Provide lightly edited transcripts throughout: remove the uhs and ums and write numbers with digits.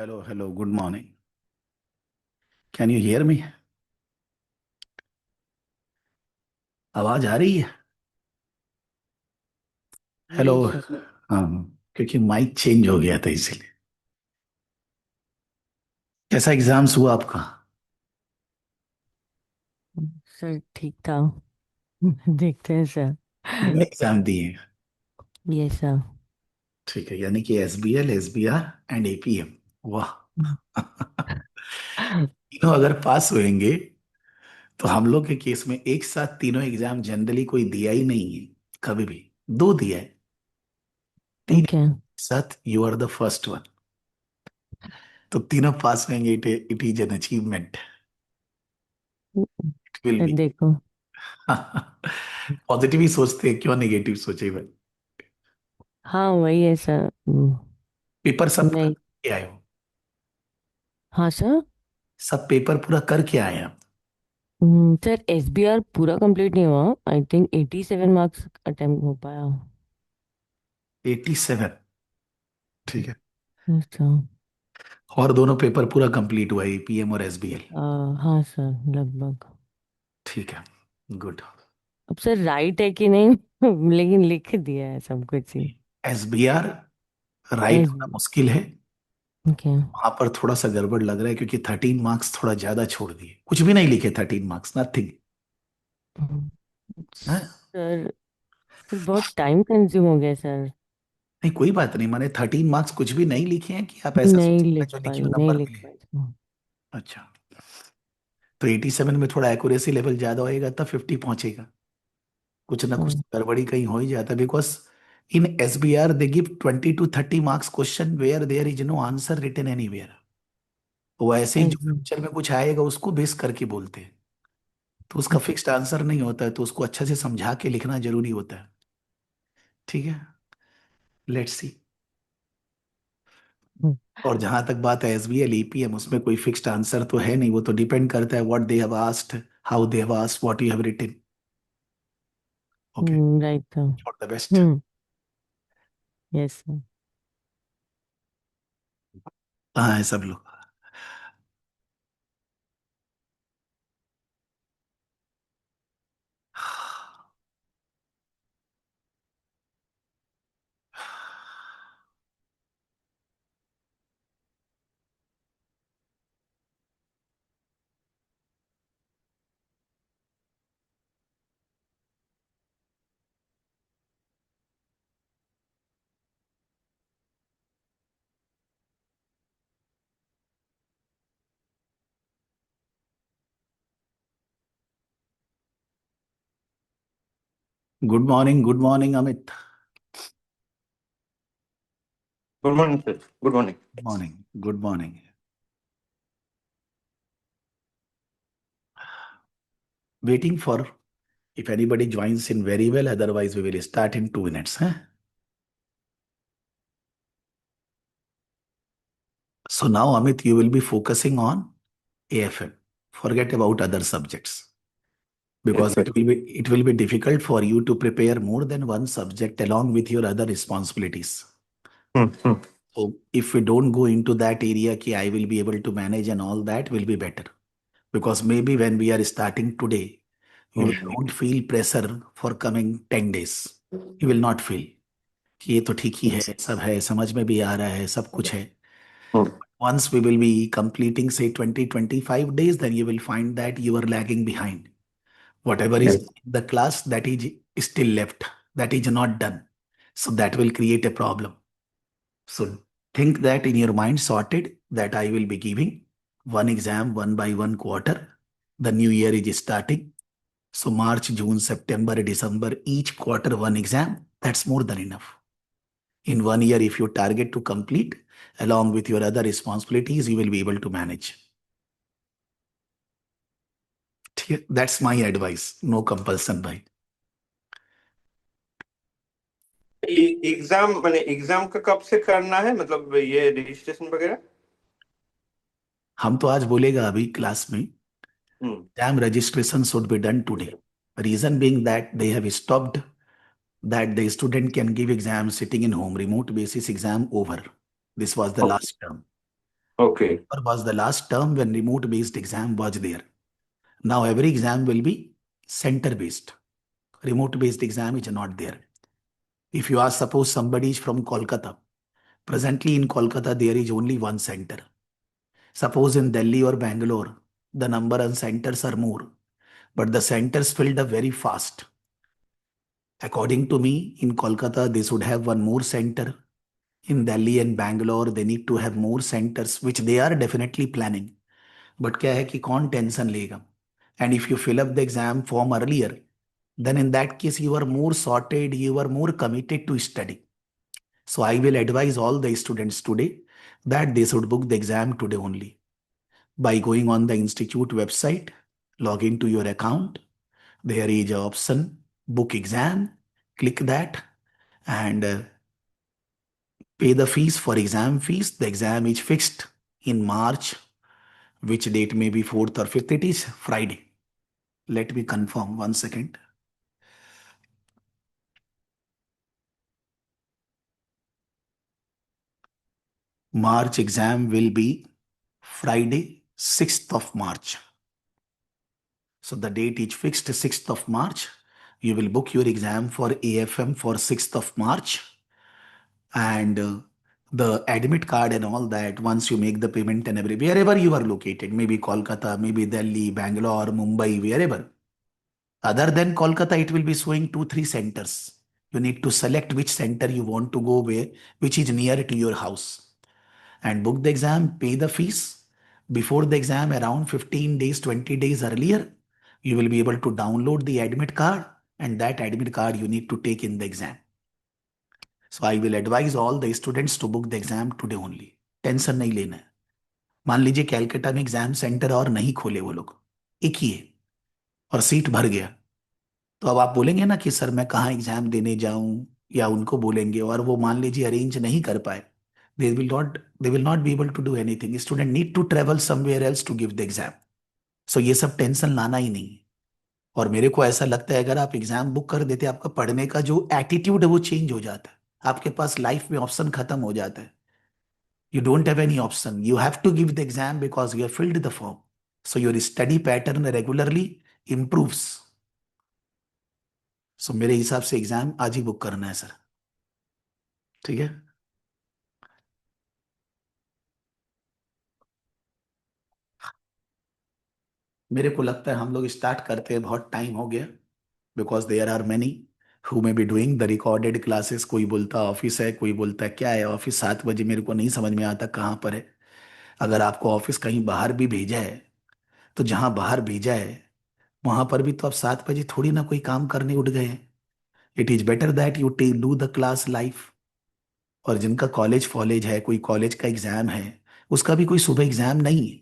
Hello, good morning. Can you hear me? आवाज आ रही है? हेलो। Yes sir. हाँ, क्योंकि माइक चेंज हो गया था इसीलिए। कैसा एग्जाम्स हुआ आपका? सर ठीक था। देखते हैं सर। कितने एग्जाम दिए हैं? Yes sir. ठीक है, यानी कि SBL, SBR एंड APM। वाह। तीनों अगर पास होंगे तो हम लोग के केस में एक साथ तीनों एग्जाम जनरली कोई दिया ही नहीं है, कभी भी। दो दिया है, तीन ओके। साथ you are the first one. तो तीनों पास होंगे, it is an achievement. It will sir be. देखो। पॉजिटिव ही सोचते हैं, क्यों नेगेटिव सोचे भाई। हाँ वही है सर। पेपर सब मैं। करके आए हो? हाँ सर। सब पेपर पूरा करके आए हैं आप? सर एसबीआर पूरा कंप्लीट नहीं हुआ। आई थिंक 87 मार्क्स अटेम्प्ट हो पाया। 87? ठीक है। अच्छा। और दोनों पेपर पूरा कंप्लीट हुआ, APM और SBL? हाँ सर लगभग। ठीक है, गुड। अब सर राइट है कि नहीं लेकिन लिख दिया है सब कुछ ही। SBR right S. होना मुश्किल है। ओके। वहां पर थोड़ा सा गड़बड़ लग रहा है, क्योंकि 13 मार्क्स थोड़ा ज्यादा छोड़ दिए, कुछ भी नहीं लिखे। 13 मार्क्स, नथिंग। सर फिर बहुत टाइम कंज्यूम हो गया सर। नहीं, कोई बात नहीं, माने 13 मार्क्स कुछ भी नहीं लिखे हैं, कि आप ऐसा नहीं सोचेंगे लिख जो लिखे पाई, हो नहीं नंबर लिख मिले? पाई। अच्छा। तो 87 में थोड़ा एक्यूरेसी लेवल ज्यादा होएगा, तब 50 पहुंचेगा। कुछ ना कुछ हाँ। गड़बड़ी कहीं हो ही जाता है, because in SBR they give 20 to 30 marks question where there is no answer written anywhere. वो ऐसे ही जो एस। फ्यूचर में कुछ आएगा उसको बेस करके बोलते हैं। तो उसका फिक्स्ड आंसर नहीं होता है, तो उसको अच्छे से समझा के लिखना जरूरी होता है। ठीक है, लेट्स सी। और जहां तक बात है SBL APM, उसमें कोई फिक्स्ड आंसर तो है नहीं, वो तो डिपेंड करता है what they have asked, how they have asked, what you have written. Okay, right था। All the best. Yes sir. कहाँ है सब लोग? Good morning Amit. Good morning sir, good morning. Morning, good morning. Waiting for if anybody joins in very well, otherwise we will start in 2 minutes, huh? So now Amit, you will be focusing on AFM. Forget about other subjects, yes because sir. it will be difficult for you to prepare more than one subject along with your other responsibilities. Hmm. So if we don't go into that area ki I will be able to manage and all, that will be better. Because maybe when we are starting today, you hmm. don't feel pressure for coming 10 days. You will not feel कि ये तो ठीक ही है, सब है, समझ में भी आ रहा है, सब कुछ है. Once we will be completing, say, 20-25 days, then you will find that you are lagging behind. Whatever is yes. in the class, that is still left, that is not done. So that will create a problem. So think that in your mind, sorted, that I will be giving one exam one by one quarter. The new year is starting. So March, June, September, December, each quarter one exam. That's more than enough. In 1 year, if you target to complete along with your other responsibilities, you will be able to manage. That's my advice. No compulsion, भाई. Exam मैंने exam का कब से करना है, मतलब ये registration वगैरह? हम तो आज बोलेगा अभी क्लास में, हम्म। exam registration should be done today. Reason being that they have stopped that the student can give exam sitting in home, remote basis exam over. This was the okay. last term. Okay. Or was the last term when remote based exam was there. Now every exam will be center based. Remote based exam is not there. If you ask, suppose somebody is from Kolkata. Presently in Kolkata, there is only one center. Suppose in Delhi or Bangalore, the number of centers are more, but the centers filled up very fast. According to me, in Kolkata, they should have one more center. In Delhi and Bangalore, they need to have more centers, which they are definitely planning. But क्या है कि कौन tension लेगा? And if you fill up the exam form earlier, then in that case you are more sorted, you are more committed to study. So I will advise all the students today that they should book the exam today only. By going on the institute website, log into your account, there is an option book exam, click that and pay the fees for exam fees. The exam is fixed in March, which date may be 4th or 5th, it is Friday. Let me confirm 1 second. March exam will be Friday, 6th of March. So the date is fixed 6th of March. You will book your exam for AFM for 6th of March. And the admit card and all that, once you make the payment and wherever you are located, maybe Kolkata, maybe Delhi, Bangalore, Mumbai, wherever. Other than Kolkata, it will be showing 2, 3 centers. You need to select which center you want to go where, which is near to your house. And book the exam, pay the fees. Before the exam, around 15 days, 20 days earlier, you will be able to download the admit card, and that admit card you need to take in the exam. So I will advise all the students to book the exam today only. Tension नहीं लेना है. मान लीजिए कैलकाटा में exam centre और नहीं खोले वो लोग, एक ही है और सीट भर गया, तो अब आप बोलेंगे ना कि सर मैं कहाँ एग्जाम देने जाऊं, या उनको बोलेंगे और वो मान लीजिए अरेंज नहीं कर पाए, they will not be able to do anything. Student need to travel somewhere else to give the exam. So ये सब टेंशन लाना ही नहीं है. और मेरे को ऐसा लगता है अगर आप एग्जाम बुक कर देते आपका पढ़ने का जो एटीट्यूड है वो चेंज हो जाता है. आपके पास लाइफ में ऑप्शन खत्म हो जाता है. You don't have any option. You have to give the exam because you have filled the form. So your study pattern regularly improves. So मेरे हिसाब से एग्जाम आज ही बुक करना है सर. ठीक है. मेरे को लगता है हम लोग स्टार्ट करते हैं, बहुत टाइम हो गया. Because there are many who may be doing the recorded classes. कोई बोलता ऑफिस है, कोई बोलता है क्या है ऑफिस. 7 बजे मेरे को नहीं समझ में आता कहाँ पर है. अगर आपको ऑफिस कहीं बाहर भी भेजा है, तो जहां बाहर भेजा है वहां पर भी तो आप 7 बजे थोड़ी ना कोई काम करने उठ गए हैं. It is better that you do the class life. और जिनका कॉलेज फॉलेज है, कोई कॉलेज का एग्जाम है, उसका भी कोई सुबह एग्जाम नहीं है.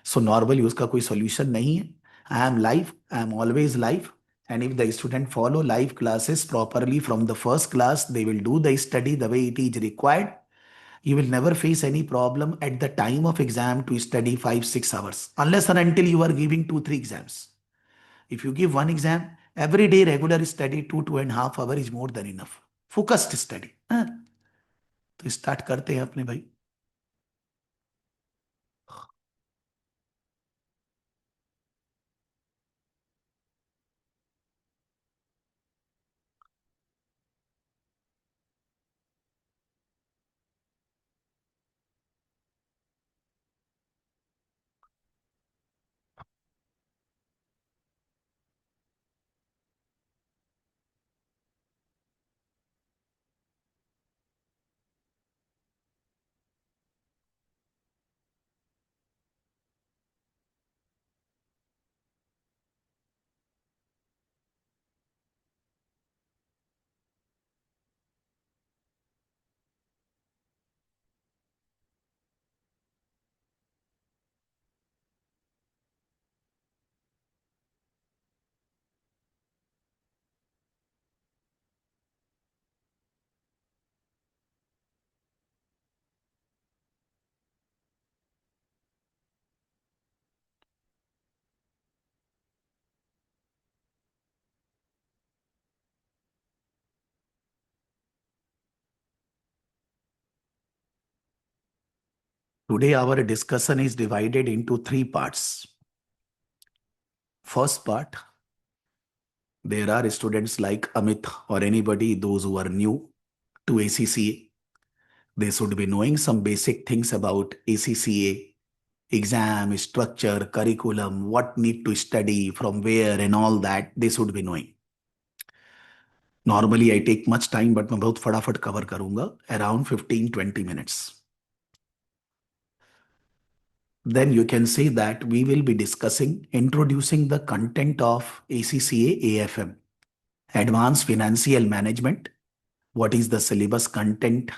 सो नॉर्मली उसका कोई सोल्यूशन नहीं है. I M live, I am always live. And if the student follow live classes properly from the first class, they will do the study the way it is required. You will never face any problem at the time of exam to study 5, 6 hours, unless and until you are giving 2, 3 exams. If you give one exam, every day regular study 2, 2.5 hours is more than enough. Focused study. हाँ? तो start करते हैं अपने भाई. Today, our discussion is divided into three parts. First part, there are students like Amit or anybody, those who are new to ACCA. They should be knowing some basic things about ACCA, exam, structure, curriculum, what need to study, from where and all that they should be knowing. Normally, I take much time, but मैं बहुत फटाफट cover करूंगा, around 15-20 minutes. Then you can say that we will be discussing, introducing the content of ACCA AFM, Advanced Financial Management. What is the syllabus content?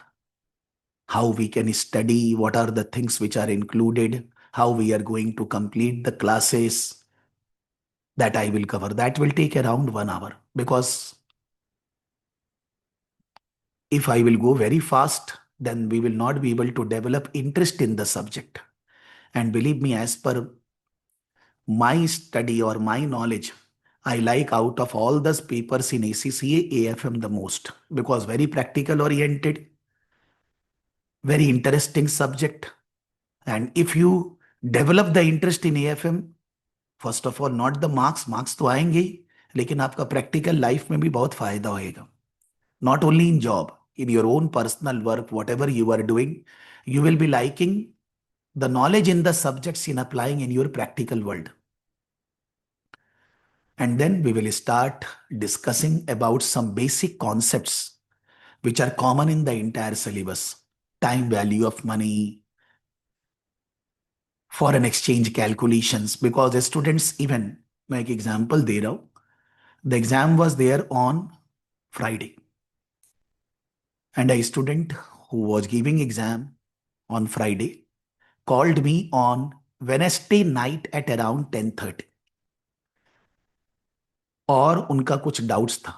How we can study? What are the things which are included? How we are going to complete the classes? That I will cover. That will take around 1 hour, because if I will go very fast, then we will not be able to develop interest in the subject. And believe me, as per my study or my knowledge, I like out of all those papers in ACCA, AFM the most, because very practical oriented, very interesting subject. And if you develop the interest in AFM, first of all not the marks तो आएंगे ही, लेकिन आपका practical life में भी बहुत फायदा होएगा. Not only in job, in your own personal work, whatever you are doing, you will be liking the knowledge in the subjects in applying in your practical world. And then we will start discussing about some basic concepts which are common in the entire syllabus. Time value of money, foreign exchange calculations, because students, even मैं एक example दे रहा हूं, the exam was there on Friday, and a student who was giving exam on Friday called me on Wednesday night at around 10:30, और उनका कुछ doubts था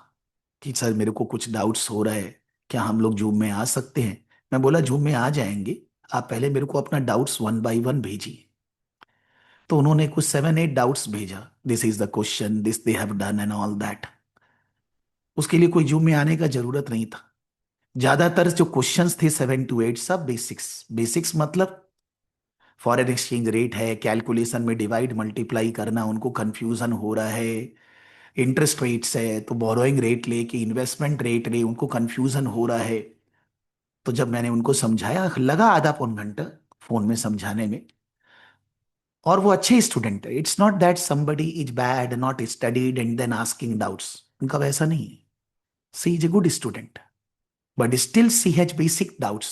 कि sir मेरे को कुछ डाउट्स हो रहा है, क्या हम लोग जूम में आ सकते हैं. मैं बोला जूम में आ जाएंगे, आप पहले मेरे को अपना डाउट्स 1 by 1 भेजिए. तो उन्होंने कुछ 7-8 डाउट्स भेजा. This is the question, this they have done and all that. उसके लिए कोई जूम में आने का जरूरत नहीं था. ज्यादातर जो क्वेश्चंस थे 7 to 8 सब बेसिक्स मतलब फॉरेन एक्सचेंज रेट है, कैलकुलेशन में डिवाइड मल्टीप्लाई करना उनको कंफ्यूजन हो रहा है, इंटरेस्ट रेट्स है तो बोरोइंग रेट ले कि इन्वेस्टमेंट रेट ले उनको कंफ्यूजन हो रहा है. तो जब मैंने उनको समझाया, लगा आधा पौन घंटा फोन में समझाने में, और वो अच्छे स्टूडेंट है. It's not that somebody is bad, not studied and then asking doubts. उनका वैसा नहीं है. She is a good student, but still she has basic doubts.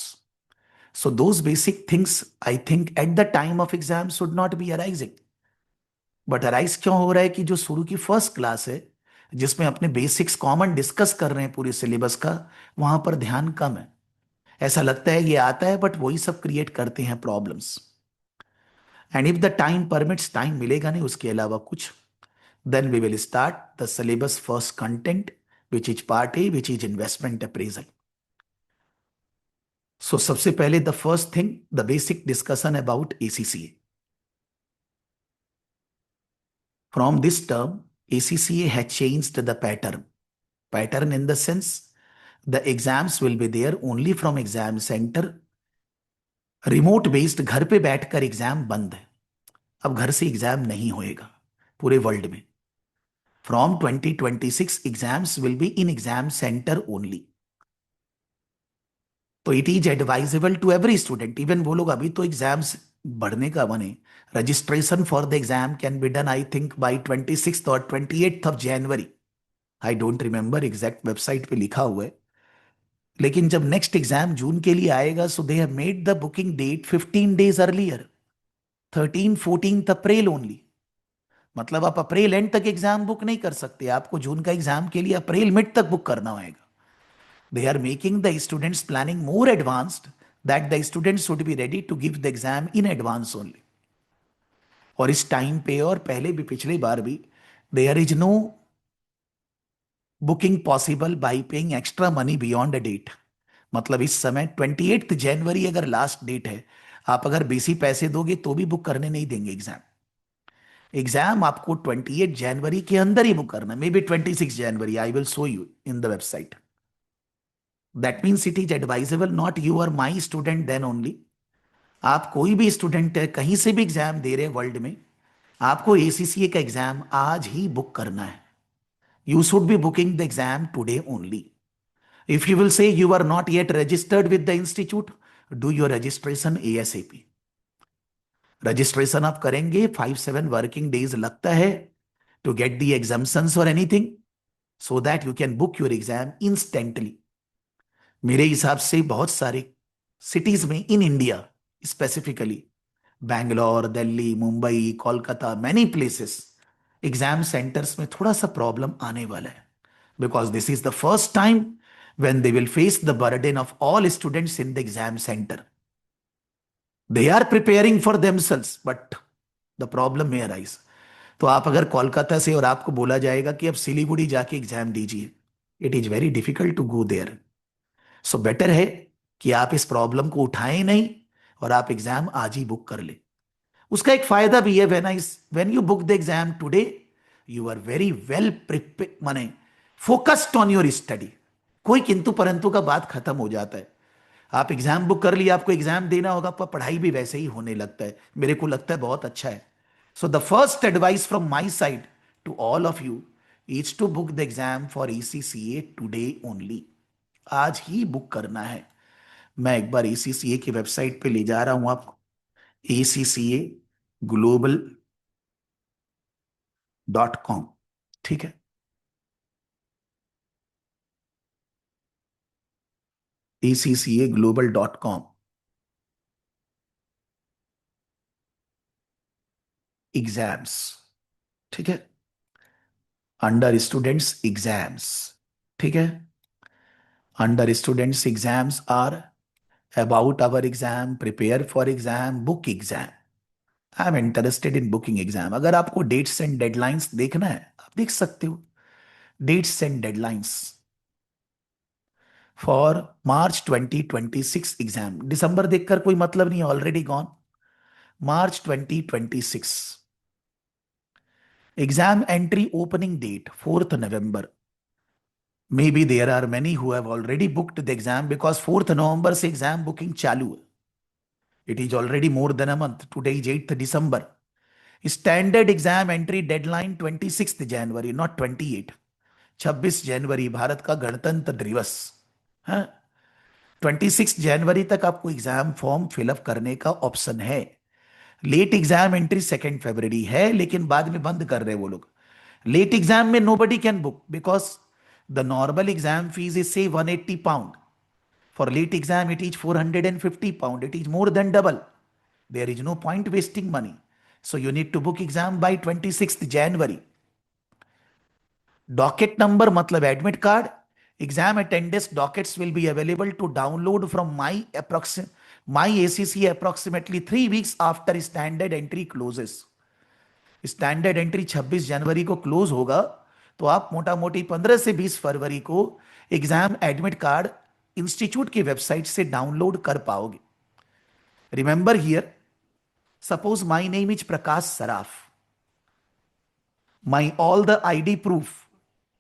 So those basic things, I think at the time of exam should not be arising. But arise क्यों हो रहा है कि जो शुरू की फर्स्ट क्लास है, जिसमें अपने बेसिक्स कॉमन डिस्कस कर रहे हैं पूरे सिलेबस का, वहां पर ध्यान कम है. ऐसा लगता है ये आता है, बट वही सब क्रिएट करते हैं problems. And if the time permits, time मिलेगा नहीं उसके अलावा कुछ, then we will start the syllabus first content, which is part A, which is investment appraisal. So सबसे पहले the first thing, the basic discussion about ACCA. From this term, ACCA has changed the pattern. Pattern in the sense, the exams will be there only from exam center. Remote based, घर पे बैठकर exam बंद है. अब घर से exam नहीं होएगा पूरे वर्ल्ड में. From 2026, exams will be in exam center only. तो it is advisable to every student. Even वो लोग अभी तो एग्जाम्स बढ़ने का बने, registration for the exam can be done I think by 26 और 28 January. I don't remember exact, website पे लिखा हुआ है. लेकिन जब नेक्स्ट एग्जाम जून के लिए आएगा, so they have made the booking date 15 days earlier, 13-14 April only. मतलब आप अप्रैल एंड तक एग्जाम बुक नहीं कर सकते, आपको जून का एग्जाम के लिए अप्रैल मिड तक बुक करना होगा. They are making the students planning more advanced, that the students should be ready to give the exam in advance only. और इस टाइम पे और पहले भी पिछली बार भी there is no booking possible by paying extra money beyond a date. मतलब इस समय 28 जनवरी अगर लास्ट डेट है, आप अगर बेसी पैसे दोगे तो भी बुक करने नहीं देंगे एग्जाम. एग्जाम आपको 28 जनवरी के अंदर ही बुक करना, may be 26 January. I will show you in the website. That means it is advisable, not you are my student then only. आप कोई भी स्टूडेंट है, कहीं से भी एग्जाम दे रहे हैं वर्ल्ड में, आपको एसीसीए का एग्जाम आज ही बुक करना है. You should be booking the exam today only. If you will say you are not yet registered with the institute, do your registration ASAP. Registration आप करेंगे 5-7 वर्किंग डेज लगता है टू गेट दी एग्जाम्शंस और anything, so that you can book your exam instantly. मेरे हिसाब से बहुत सारे सिटीज में in India, specifically Bangalore, Delhi, Mumbai, Kolkata, many places, exam centres में थोड़ा सा प्रॉब्लम आने वाला है. Because this is the first time when they will face the burden of all students in the exam center. They are preparing for themselves, but the problem may arise. तो आप अगर कोलकाता से और आपको बोला जाएगा कि अब सिलीगुड़ी जाके एग्जाम दीजिए, it is very difficult to go there. So better है कि आप इस प्रॉब्लम को उठाएं नहीं और आप एग्जाम आज ही बुक कर ले. उसका एक फायदा भी है, when you book the exam today, you are very well prepare, माने फोकस्ड ऑन योर स्टडी. कोई किंतु परंतु का बात खत्म हो जाता है. आप एग्जाम बुक कर लिए, आपको एग्जाम देना होगा, पर पढ़ाई भी वैसे ही होने लगता है. मेरे को लगता है बहुत अच्छा है. So the first advice from my side to all of you is to book the exam for ECCA today only. आज ही बुक करना है. मैं एक बार ECCA की वेबसाइट पे ले जा रहा हूं आपको, ACCAglobal.com. ठीक है, ACCAglobal.com. एग्जाम्स, ठीक है, अंडर स्टूडेंट्स एग्जाम्स. ठीक है, under students exams are about our exam, prepare for exam, book exam. I am interested in booking exam. अगर आपको डेट्स एंड डेडलाइंस देखना है, आप देख सकते हो. Dates and deadlines for March 2026 exam. दिसंबर देखकर कोई मतलब नहीं, already gone. March 2026 exam entry opening date 4th November. Maybe there are many who have already booked the exam because 4th November से एग्जाम बुकिंग चालू है. It is already more than a month. Today is 8th December. Standard exam entry deadline 26th January, not 28. 26 जनवरी भारत का गणतंत्र दिवस. हाँ, 26 जनवरी तक आपको exam form fill up करने का ऑप्शन है. लेट एग्जाम एंट्री 2 फरवरी है, लेकिन बाद में बंद कर रहे वो लोग. लेट एग्जाम में nobody can book because the normal exam fees is say £180. For late exam it is £450. It is more than double. There is no point wasting money. So you need to book exam by 26th January. Docket number मतलब admit card. Exam attendance dockets will be available to download from my ACCA approximately 3 weeks after standard entry closes. Standard entry 26 जनवरी को close होगा, तो आप मोटा मोटी 15 से 20 फरवरी को एग्जाम एडमिट कार्ड इंस्टीट्यूट की वेबसाइट से डाउनलोड कर पाओगे. Remember here, suppose my name is Prakash Saraf, my all the ID proof,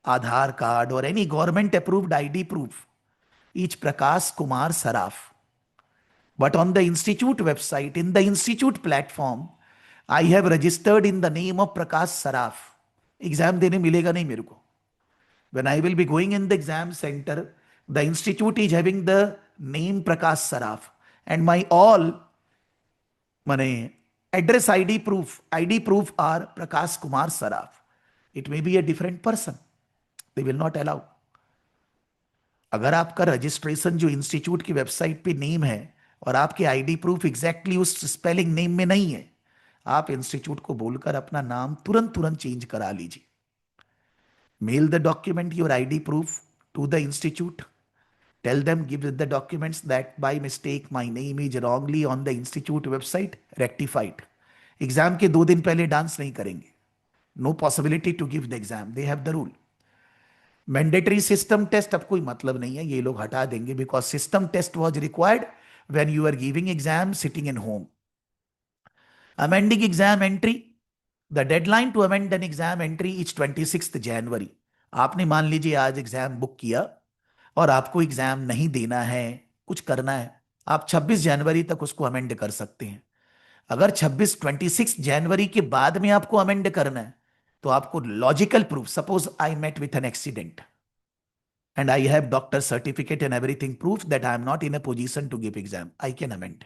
Aadhaar card और any government approved ID proof इज Prakash Kumar Saraf. But on the institute website, in the institute platform, I have registered in the name of Prakash Saraf. Exam देने मिलेगा नहीं मेरे को. When I will be going in the exam center, the institute is having the name Prakash Saraf and my all माने address ID proof are Prakash Kumar Saraf. It may be a different person. They will not allow. अगर आपका registration जो institute की website पे name है और आपके ID proof exactly उस स्पेलिंग नेम में नहीं है, आप इंस्टीट्यूट को बोलकर अपना नाम तुरंत चेंज करा लीजिए. Mail the document your ID proof to the institute. Tell them, give the documents that by mistake my name is wrongly on the institute website. Rectified. Exam के 2 दिन पहले डांस नहीं करेंगे. No possibility to give the exam. They have the rule. Mandatory system test अब कोई मतलब नहीं है, ये लोग हटा देंगे, because system test was required when you are giving exam sitting in home. Amending exam entry. The deadline to amend an exam entry is 26th January. आपने मान लीजिए आज एग्जाम बुक किया और आपको एग्जाम नहीं देना है, कुछ करना है, आप 26 जनवरी तक उसको अमेंड कर सकते हैं। अगर 26 जनवरी के बाद में आपको अमेंड करना है तो आपको logical proof, suppose I met with an accident and I have doctor's certificate and everything proof that I am not in a position to give exam, I can amend.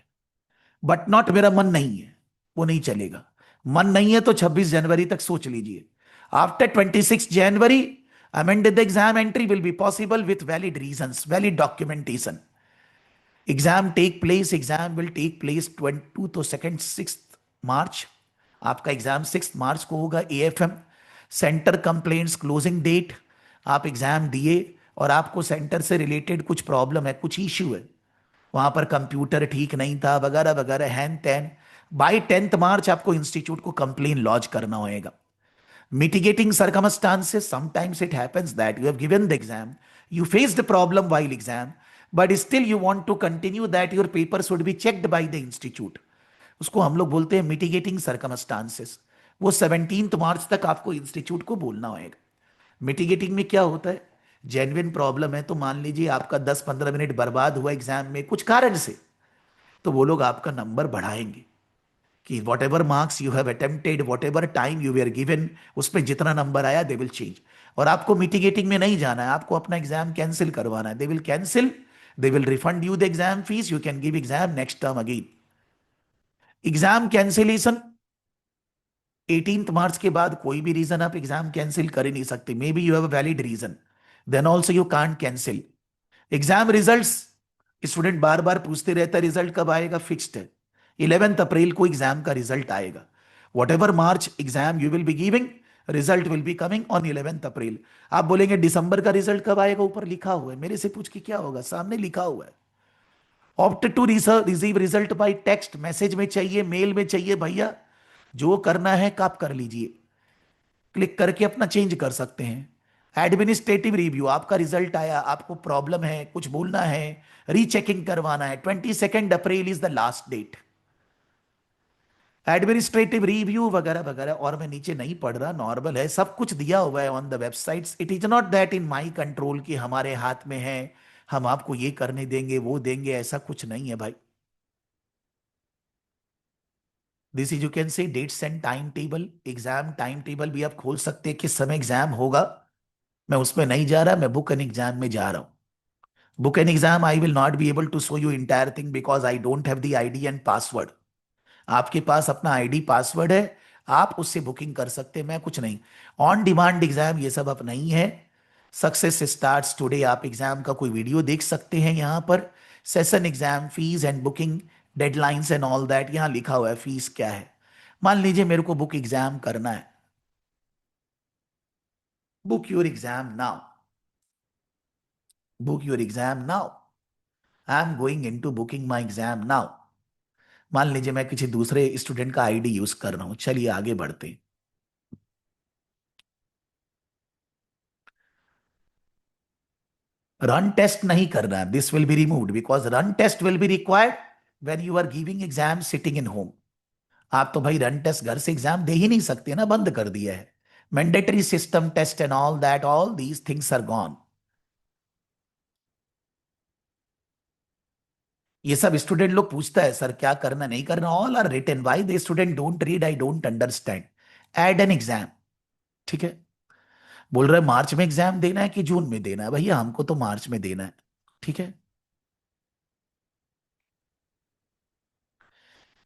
But not मेरा मन नहीं है, वो नहीं चलेगा। मन नहीं है तो 26 जनवरी तक सोच लीजिए। After 26 January amended the exam entry will be possible with valid reasons, valid documentation. Exam will take place 22 to second 6 मार्च। आपका एग्जाम 6 मार्च को होगा। AFM centre complaints closing date. आप एग्जाम दिए और आपको सेंटर से रिलेटेड कुछ प्रॉब्लम है, कुछ इश्यू है, वहां पर कंप्यूटर ठीक नहीं था वगैरह वगैरह हैन तैन। बाई 10 मार्च आपको इंस्टीट्यूट को कंप्लेन लॉन्च करना होएगा। mitigating circumstances, sometimes it happens that you have given the exam, you faced the problem while exam, but still you want to continue that your paper should be checked by the institute, उसको हम लोग बोलते हैं mitigating circumstances. वो 17 मार्च तक आपको institute को बोलना होगा। मिटिगेटिंग में क्या होता है, जेन्युइन प्रॉब्लम है तो मान लीजिए आपका 10-15 मिनट बर्बाद हुआ एग्जाम में कुछ कारण से, तो वो लोग आपका नंबर बढ़ाएंगे कि whatever marks you have attempted, whatever time you were given, उसमें जितना नंबर आया दे विल चेंज। और आपको मिटिगेटिंग में नहीं जाना है, आपको अपना एग्जाम कैंसिल करवाना है। They will cancel, they will refund you the exam fees, you can give exam next term again. Exam cancellation 18 मार्च के बाद कोई भी रीजन आप एग्जाम कैंसिल कर ही नहीं सकते। May be you have a valid reason, then also you can't cancel. Exam results student बार बार पूछते रहता है रिजल्ट कब आएगा, फिक्स्ड है 11 अप्रैल को एग्जाम का रिजल्ट आएगा। What ever March exam you will be giving, result will be coming on 11 अप्रैल। आप बोलेंगे दिसंबर का रिजल्ट कब आएगा, ऊपर लिखा हुआ है, मेरे से पूछ के क्या होगा, सामने लिखा हुआ है। Opt to receive result by text, message में चाहिए, मेल में चाहिए, भैया जो करना है आप कर लीजिए, क्लिक करके अपना चेंज कर सकते हैं। एडमिनिस्ट्रेटिव रिव्यू, आपका रिजल्ट आया, आपको प्रॉब्लम है, कुछ बोलना है, रीचेकिंग करवाना है, 22 April is the last date. Administrative review वगैरह वगैरह, और मैं नीचे नहीं पढ़ रहा, नॉर्मल है, सब कुछ दिया हुआ है on the websites. It is not that in my control कि हमारे हाथ में है, हम आपको ये करने देंगे वो देंगे, ऐसा कुछ नहीं है भाई। This is, you can say dates and time table. Exam time table भी आप खोल सकते हैं, किस समय एग्जाम होगा। मैं उसमें नहीं जा रहा, मैं बुक एन एग्जाम में जा रहा हूं। Book an exam I will not be able to show you entire thing because I don't have the ID and password. आपके पास अपना आईडी पासवर्ड है, आप उससे बुकिंग कर सकते हैं, मैं कुछ नहीं। ऑन डिमांड एग्जाम ये सब अब नहीं है। सक्सेस स्टार्ट्स टुडे, आप एग्जाम का कोई वीडियो देख सकते हैं यहाँ पर। Session exam fees and booking deadlines and all that, यहाँ लिखा हुआ है फीस क्या है। मान लीजिए मेरे को बुक एग्जाम करना है, book your exam now, book your exam now, I am going in to booking my exam now. मान लीजिए मैं किसी दूसरे स्टूडेंट का आईडी यूज कर रहा हूं, चलिए आगे बढ़ते हैं। रन टेस्ट नहीं करना है, this will be removed because run test will be required when you are giving exam sitting in home. आप तो भाई रन टेस्ट घर से एग्जाम दे ही नहीं सकते ना, बंद कर दिया है। Mandatory system test and all that, all these things are gone. ये सब स्टूडेंट लोग पूछता है सर क्या करना नहीं करना, all are written. Why the student don't read, I don't understand. Add an exam, ठीक है। बोल रहे मार्च में एग्जाम देना है कि जून में देना है, भैया हमको तो मार्च में देना है, ठीक है।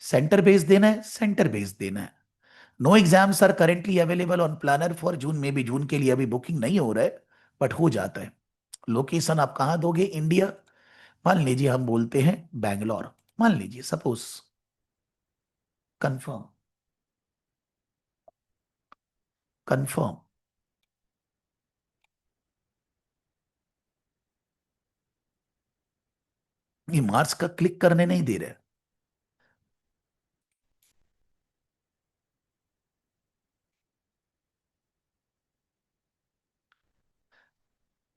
सेंटर बेस देना है, सेंटर बेस देना है। No exams are currently available on planner for June में भी, जून के लिए अभी बुकिंग नहीं हो रहा है बट हो जाता है। लोकेशन आप कहां दोगे, इंडिया। मान लीजिए हम बोलते हैं बैंगलोर, मान लीजिए सपोज, कंफर्म, कंफर्म। ये मार्च का क्लिक करने नहीं दे रहे।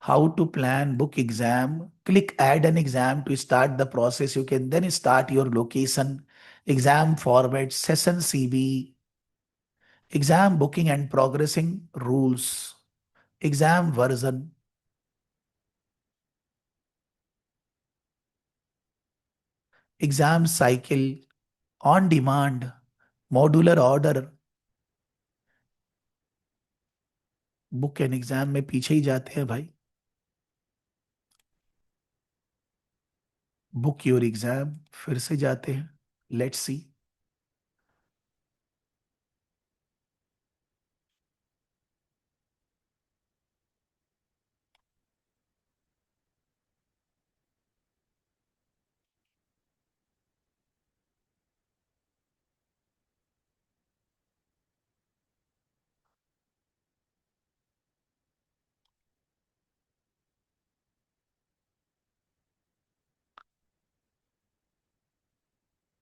How to plan book exam, click add an exam to start the process. You can then start your location, exam format, session CB, exam booking and progressing rules, exam version. Exam cycle, on demand, modular order. Book and exam में पीछे ही जाते हैं भाई। Book your exam, फिर से जाते हैं। Let's see.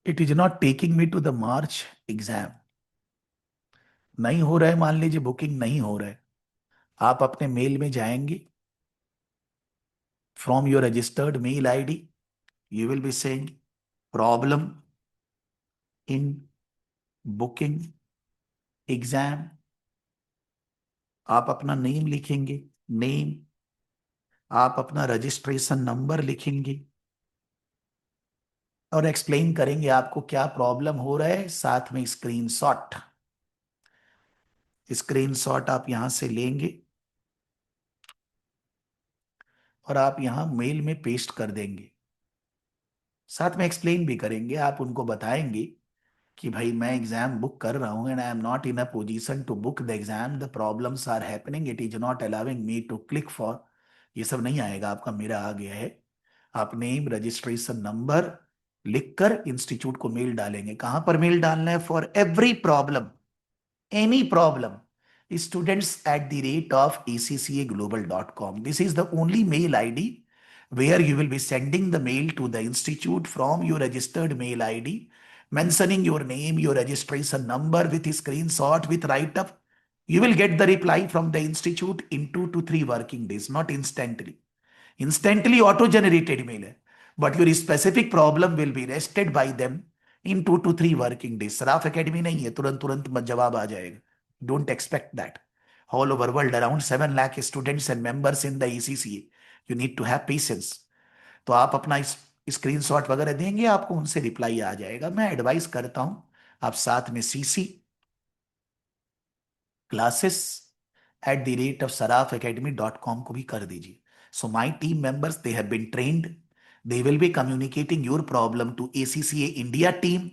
It is not taking me to the March exam. नहीं हो रहा है, मान लीजिए बुकिंग नहीं हो रहा है, आप अपने मेल में जाएंगे, from your registered mail ID you will be saying problem in booking exam. आप अपना नेम लिखेंगे, नेम, आप अपना रजिस्ट्रेशन नंबर लिखेंगे और एक्सप्लेन करेंगे आपको क्या प्रॉब्लम हो रहा है, साथ में स्क्रीनशॉट। स्क्रीनशॉट आप यहां से लेंगे और आप यहां मेल में पेस्ट कर देंगे। साथ में एक्सप्लेन भी करेंगे, आप उनको बताएंगे कि भाई मैं एग्जाम बुक कर रहा हूं and I am not in a position to book the exam, the problems are happening, it is not allowing me to click for. ये सब नहीं आएगा आपका, मेरा आ गया है। आप नेम, रजिस्ट्रेशन नंबर लिखकर इंस्टीट्यूट को मेल डालेंगे। कहां पर मेल डालना है? For every problem, any problem, students at the rate of accglobal.com. This is the only mail id where you will be sending the mail to the institute from your registered mail id, mentioning your name, your registration number with a screenshot with write up. You will get the reply from the institute in 2 to 3 working days, not instantly. Instantly auto generated mail है, but your specific problem will be rested by them in 2 to 3 working days. Saraf academy नहीं है तुरंत तुरंत जवाब आ जाएगा, don't expect that. All over world around 7 lakh students and members in the ACCA, you need to have patience. तो आप अपना स्क्रीनशॉट वगैरह देंगे, आपको उनसे रिप्लाई आ जाएगा। मैं एडवाइस करता हूं आप साथ में सीसी क्लासेस @sarafacademy.com को भी कर दीजिए। So my team members, they have been trained. They will be communicating your problem to ACCA India team.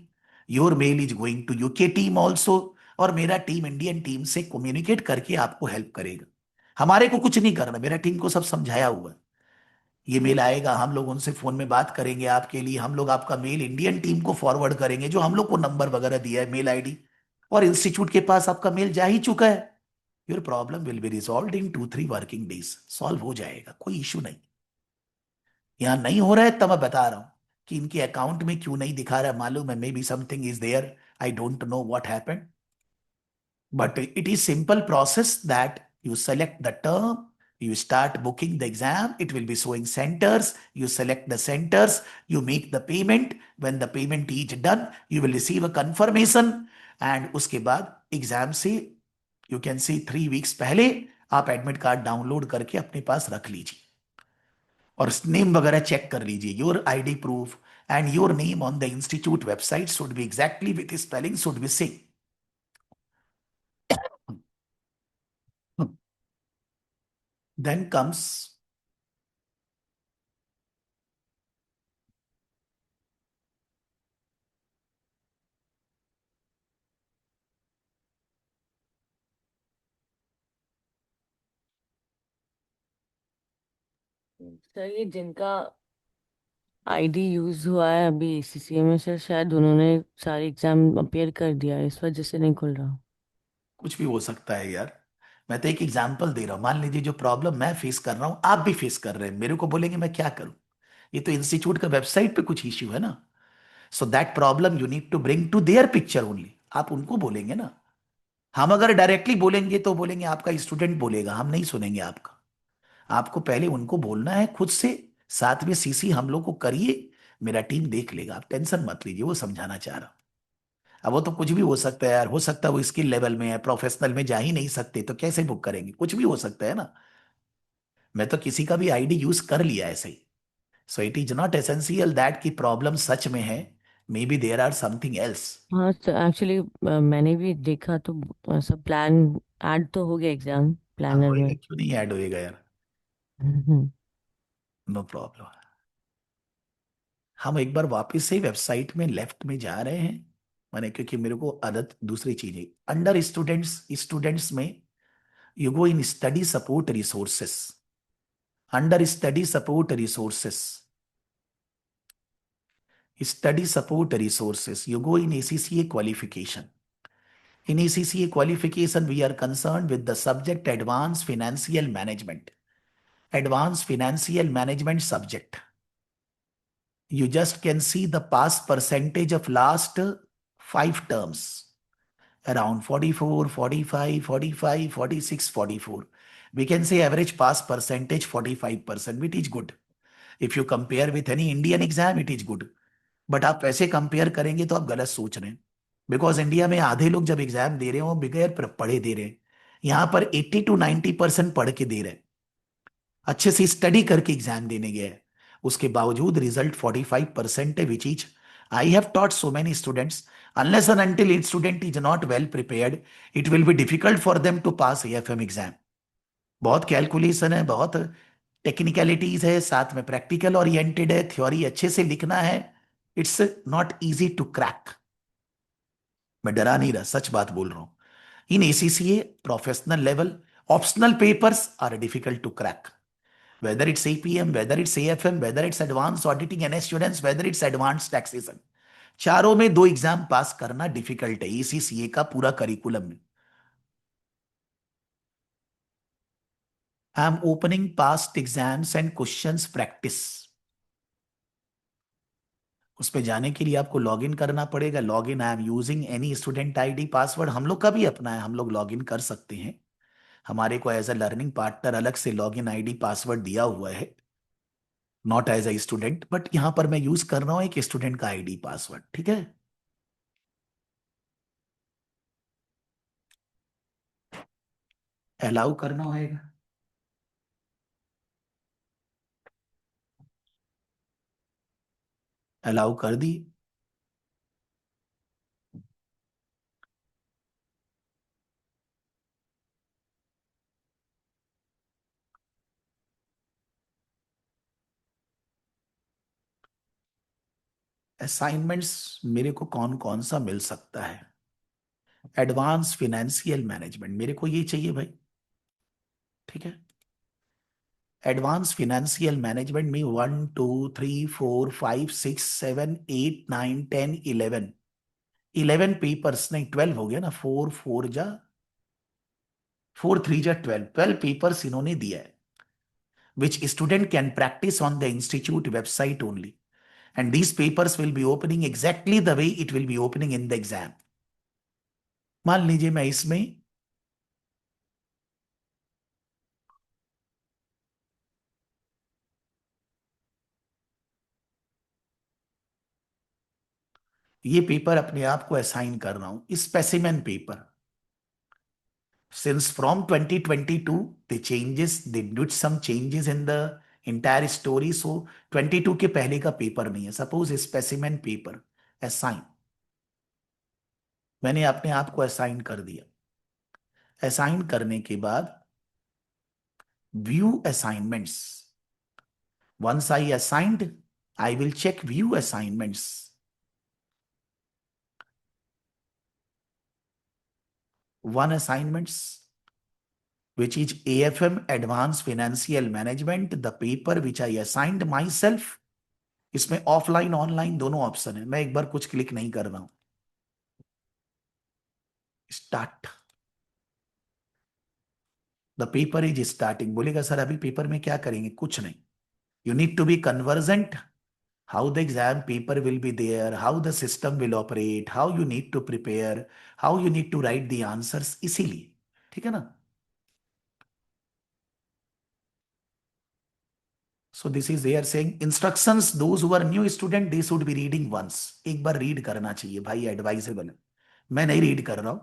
Your mail is going to UK team also. और मेरा टीम इंडियन टीम से communicate करके आपको help करेगा। हमारे को कुछ नहीं करना, मेरा टीम को सब समझाया हुआ है। ये मेल आएगा, हम लोग उनसे फोन में बात करेंगे आपके लिए, हम लोग आपका मेल इंडियन टीम को फॉरवर्ड करेंगे जो हम लोग को नंबर वगैरह दिया है, मेल आईडी, और इंस्टीट्यूट के पास आपका मेल जा ही चुका है। Your problem will be resolve in 2 3 working days, solve हो जाएगा, कोई इशू नहीं। यहां नहीं हो रहा है तब मैं बता रहा हूं कि इनके अकाउंट में क्यों नहीं दिखा रहा है, मालूम है, may be something is there, I don't know what happened, but it is simple process that you select the term, you start booking the exam, it will be showing centers, you select the centers, you make the payment, when the payment is done you will receive a confirmation, and उसके बाद exam से you can see 3 weeks पहले आप admit card download करके अपने पास रख लीजिए और नेम वगैरह चेक कर लीजिए। Your ID proof and your name on the institute website should be exactly with spelling should be same. Then comes sir ये जिनका आईडी यूज हुआ है अभी एसीसीए में, सर शायद उन्होंने सारे एग्जाम अपीयर कर दिया है, इस वजह से नहीं खुल रहा। कुछ भी हो सकता है यार। मैं तो एक एग्जांपल दे रहा हूं, मान लीजिए जो प्रॉब्लम मैं फेस कर रहा हूं आप भी फेस कर रहे हैं, मेरे को बोलेंगे मैं क्या करूं? ये तो इंस्टीट्यूट का वेबसाइट पे कुछ इश्यू है ना। So that problem you need to bring to their picture only, आप उनको बोलेंगे ना। हम अगर डायरेक्टली बोलेंगे तो बोलेंगे आपका स्टूडेंट बोलेगा, हम नहीं सुनेंगे आपका। आपको पहले उनको बोलना है खुद से, साथ में सीसी हम लोग को करिए, मेरा टीम देख लेगा, आप टेंशन मत लीजिए, वो समझाना चाह रहा हूं। अब वो तो कुछ भी हो सकता है यार, हो सकता है वो स्किल लेवल में है, प्रोफेशनल में जा ही नहीं सकते तो कैसे बुक करेंगे, कुछ भी हो सकता है ना। मैं तो किसी का भी आईडी यूज कर लिया ऐसे ही, so it is not essential that की प्रॉब्लम सच में है, may be there are something else. हाँ तो एक्चुअली मैंने भी देखा तो सब प्लान ऐड तो हो गया एग्जाम प्लानर होएगा में। क्यों नहीं ऐड होएगा यार, हम्म। No problem. हम एक बार वापस से वेबसाइट में लेफ्ट में जा रहे हैं, मैंने क्योंकि मेरे को आदत दूसरी चीज है। अंडर स्टूडेंट्स, स्टूडेंट्स में you go in study support resources, under study support resources, study support resources, you go in ACCA qualification. In ACCA qualification, we are concerned with the subject advanced financial management. Advanced financial management subject. You just can see the pass percentage of last 5 terms. Around 44, 45, 45, 46, 44. We can say average pass percentage 45%, which is good. If you compare with any Indian exam, it is good. But आप वैसे compare करेंगे तो आप गलत सोच रहे हैं, because India में आधे लोग जब एग्जाम दे रहे हैं वो बगैर पढ़े दे रहे हैं। यहां पर 80 to 90% पढ़ के दे रहे हैं, अच्छे से स्टडी करके एग्जाम देने गए हैं, उसके बावजूद रिजल्ट 45% है, which is I have taught so many students, unless and until student is not well prepared, it will be difficult for them to pass AFM exam. बहुत कैलकुलेशन है, बहुत टेक्निकलिटीज है, साथ में प्रैक्टिकल ओरिएंटेड है, theory अच्छे से लिखना है। It's not easy to crack. मैं डरा नहीं रहा, सच बात बोल रहा हूं। In ACCA professional level optional papers are difficult to crack, whether it's APM, whether it's AFM, whether it's advanced auditing and assurance, whether it's advanced taxation, चारों में 2 एग्जाम पास करना डिफिकल्ट है एसीसीए का पूरा करिकुलम में। I am opening past exams and questions practice. उस पे जाने के लिए आपको लॉगिन करना पड़ेगा। Login I am using any student ID password, हम लोग का भी अपना है, हम लोग लॉगिन कर सकते हैं। हमारे को एज अ लर्निंग पार्टनर अलग से लॉगिन आईडी पासवर्ड दिया हुआ है, not as a student, but यहां पर मैं यूज कर रहा हूं एक स्टूडेंट का आईडी पासवर्ड, ठीक है। अलाउ करना होगा, अलाउ कर दी। असाइनमेंट्स मेरे को कौन कौन सा मिल सकता है? एडवांस फिनेंशियल मैनेजमेंट मेरे को ये चाहिए भाई, ठीक है। एडवांस फिनेंशियल मैनेजमेंट में 1 2 3 4 5 6 7 8 9 10 11, 11 पेपर्स, नहीं 12 हो गया ना, 4 3 जा 12 पेपर्स इन्होंने दिया है, which student can practise on the institute website only, and these papers will be opening exactly the way it will be opening in the exam. मान लीजिए मैं इसमें ये पेपर अपने आप को असाइन कर रहा हूं, specimen paper. Since from 2022 they did some changes in the entire story, so 22 के पहले का पेपर नहीं है। सपोज स्पेसिमेन पेपर असाइन, मैंने अपने आप को असाइन कर दिया। असाइन करने के बाद view assignments, once I assigned I will check view assignments. One assignments which is AFM Advanced Financial Management, the paper which I assigned myself, इसमें ऑफलाइन ऑनलाइन दोनों ऑप्शन है। मैं एक बार कुछ क्लिक नहीं कर रहा हूं, start, the paper is starting. बोलेगा सर अभी पेपर में क्या करेंगे? कुछ नहीं, you need to be convergent, how the exam paper will be there, how the system will operate, how you need to prepare, how you need to write the answers, इसीलिए, ठीक है ना। So this is they are saying instructions, those who are new student they should be reading once, एक बार read करना चाहिए भाई, advisable है। मैं नहीं रीड कर रहा हूं।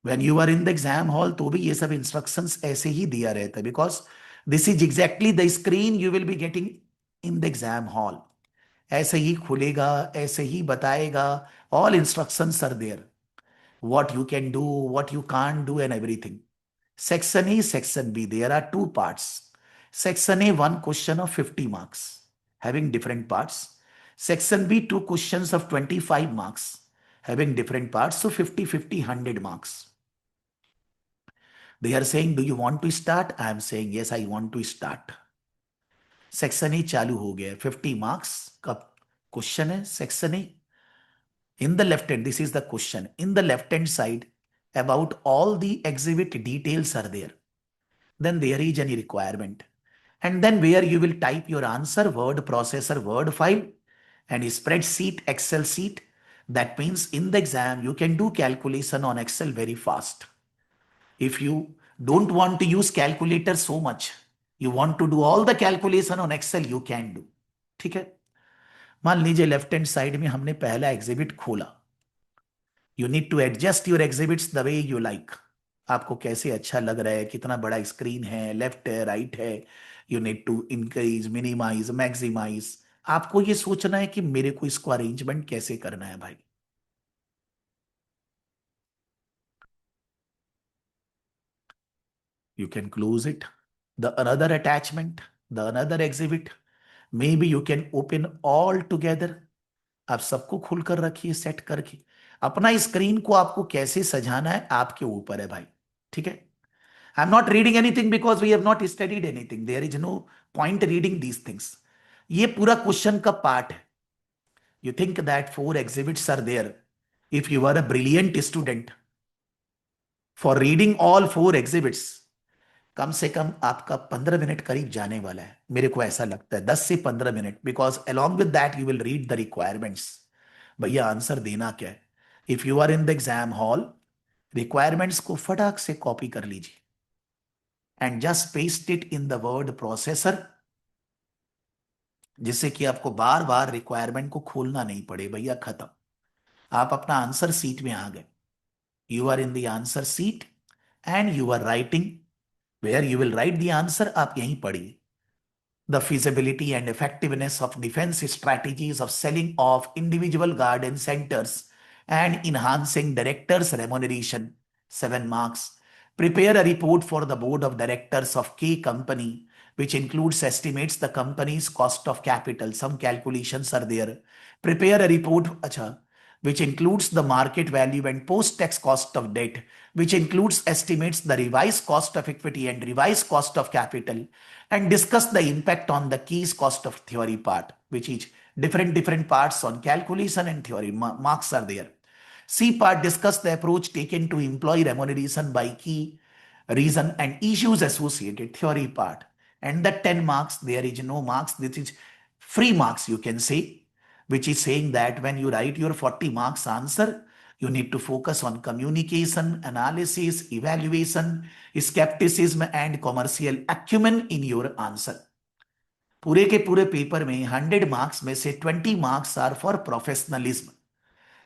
when you are in the exam hall तो भी ये सब इंस्ट्रक्शंस ऐसे ही दिया रहता है, because this is exactly the screen you will be getting in the exam hall. ऐसे ही खुलेगा, ऐसे ही बताएगा. All instructions are there. What you can do, what you can't do, and everything. Section A, Section B. There are two parts. Section A, one question of 50 marks, having different parts. Section B, two questions of 25 marks, having different parts. So 50, 50, 100 marks. They are saying, do you want to start? I am saying, yes, I want to start. Section A चालू हो गया है. 50 marks का question है section A. In the left hand, this is the question. In the left hand side, about all the exhibit details are there. Then there is any requirement. And then where you will type your answer, word processor, word file, and spreadsheet, Excel sheet. That means in the exam, you can do calculation on Excel very fast. If you don't want to use calculator so much, you want to do all the calculation on Excel, you can do. ठीक है. मान लीजिए left hand side में हमने पहला exhibit खोला. You need to adjust your exhibits the way you like. आपको कैसे अच्छा लग रहा है, कितना बड़ा स्क्रीन है, लेफ्ट है, राइट है. You need to increase, minimize, maximize. आपको ये सोचना है कि मेरे को इसको अरेंजमेंट कैसे करना है भाई. You can close it. The another attachment, the another exhibit. Maybe you can open all together. आप सबको खुलकर रखिए सेट करके. अपना स्क्रीन को आपको कैसे सजाना है आपके ऊपर है भाई. ठीक है. I am not reading anything because we have not studied anything. There is no point reading these things. ये पूरा क्वेश्चन का पार्ट है. You think that 4 exhibits are there. If you are a brilliant student for reading all 4 exhibits, कम से कम आपका 15 minute करीब जाने वाला है. मेरे को ऐसा लगता है 10 से 15 minute. Because along with that you will read the requirements. भैया आंसर देना क्या है. If you are in the exam hall, requirements को फटाक से कॉपी कर लीजिए and just paste it in the word processor, जिससे कि आपको बार बार रिक्वायरमेंट को खोलना नहीं पड़े. भैया खत्म. आप अपना आंसर सीट में आ गए. You are in the answer seat and you are writing. Where you will write the answer आप यहीं पढ़िए. The feasibility and effectiveness of defense strategies of selling off individual garden centers and enhancing directors' remuneration. 7 marks. Prepare a report for the board of directors of K company, which includes estimates the company's cost of capital. Some calculations are there. Prepare a report, which includes the market value and post-tax cost of debt, which includes estimates the revised cost of equity and revised cost of capital, and discuss the impact on the keys cost of theory part, which is different parts on calculation and theory. Marks are there. C part, discuss the approach taken to employee remuneration by key, reason and issues associated. Theory part. And the 10 marks, there is no marks. This is free marks, you can say, which is saying that when you write your 40 marks answer, you need to focus on communication, analysis, evaluation, skepticism and commercial acumen in your answer. पूरे के पूरे paper में 100 marks में से 20 marks are for professionalism.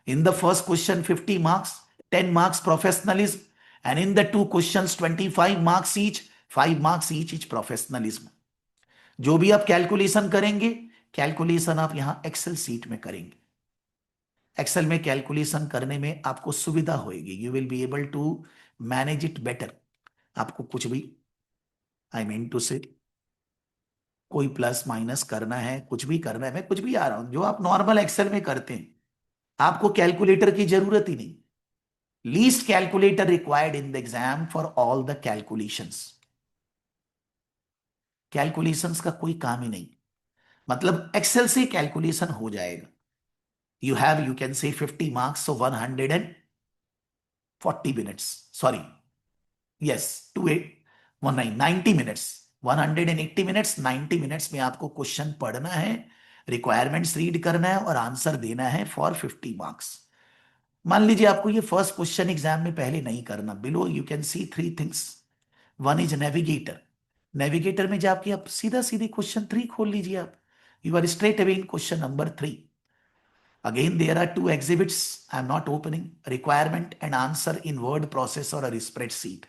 In the first question 50 marks, 10 marks professionalism, and in the two questions 25 marks each, 5 marks each is professionalism. जो भी आप calculation करेंगे, कैलकुलेशन आप यहां एक्सेल सीट में करेंगे. एक्सेल में कैलकुलेशन करने में आपको सुविधा होगी. You will be able to manage it better. आपको कुछ भी, आई मीन टू से, कोई प्लस माइनस करना है, कुछ भी करना है, मैं कुछ भी आ रहा हूं जो आप नॉर्मल एक्सेल में करते हैं. आपको कैलकुलेटर की जरूरत ही नहीं. Least calculator required in the exam for all the calculations. Calculations का कोई काम ही नहीं. मतलब एक्सेल से कैलकुलेशन हो जाएगा. You can say 50 marks, so 140 minutes. Sorry. Yes, 90 minutes. 180 minutes, 90 minutes में आपको क्वेश्चन पढ़ना है, रिक्वायरमेंट्स रीड करना है और आंसर देना है फॉर 50 मार्क्स. मान लीजिए आपको ये फर्स्ट क्वेश्चन एग्जाम में पहले नहीं करना. Below you can see 3 things. One is navigator. Navigator में जाके आप सीधी क्वेश्चन 3 खोल लीजिए. आप you are straight away in question number 3. Again, there are 2 exhibits. I am not opening. Requirement and answer in word processor or spreadsheet.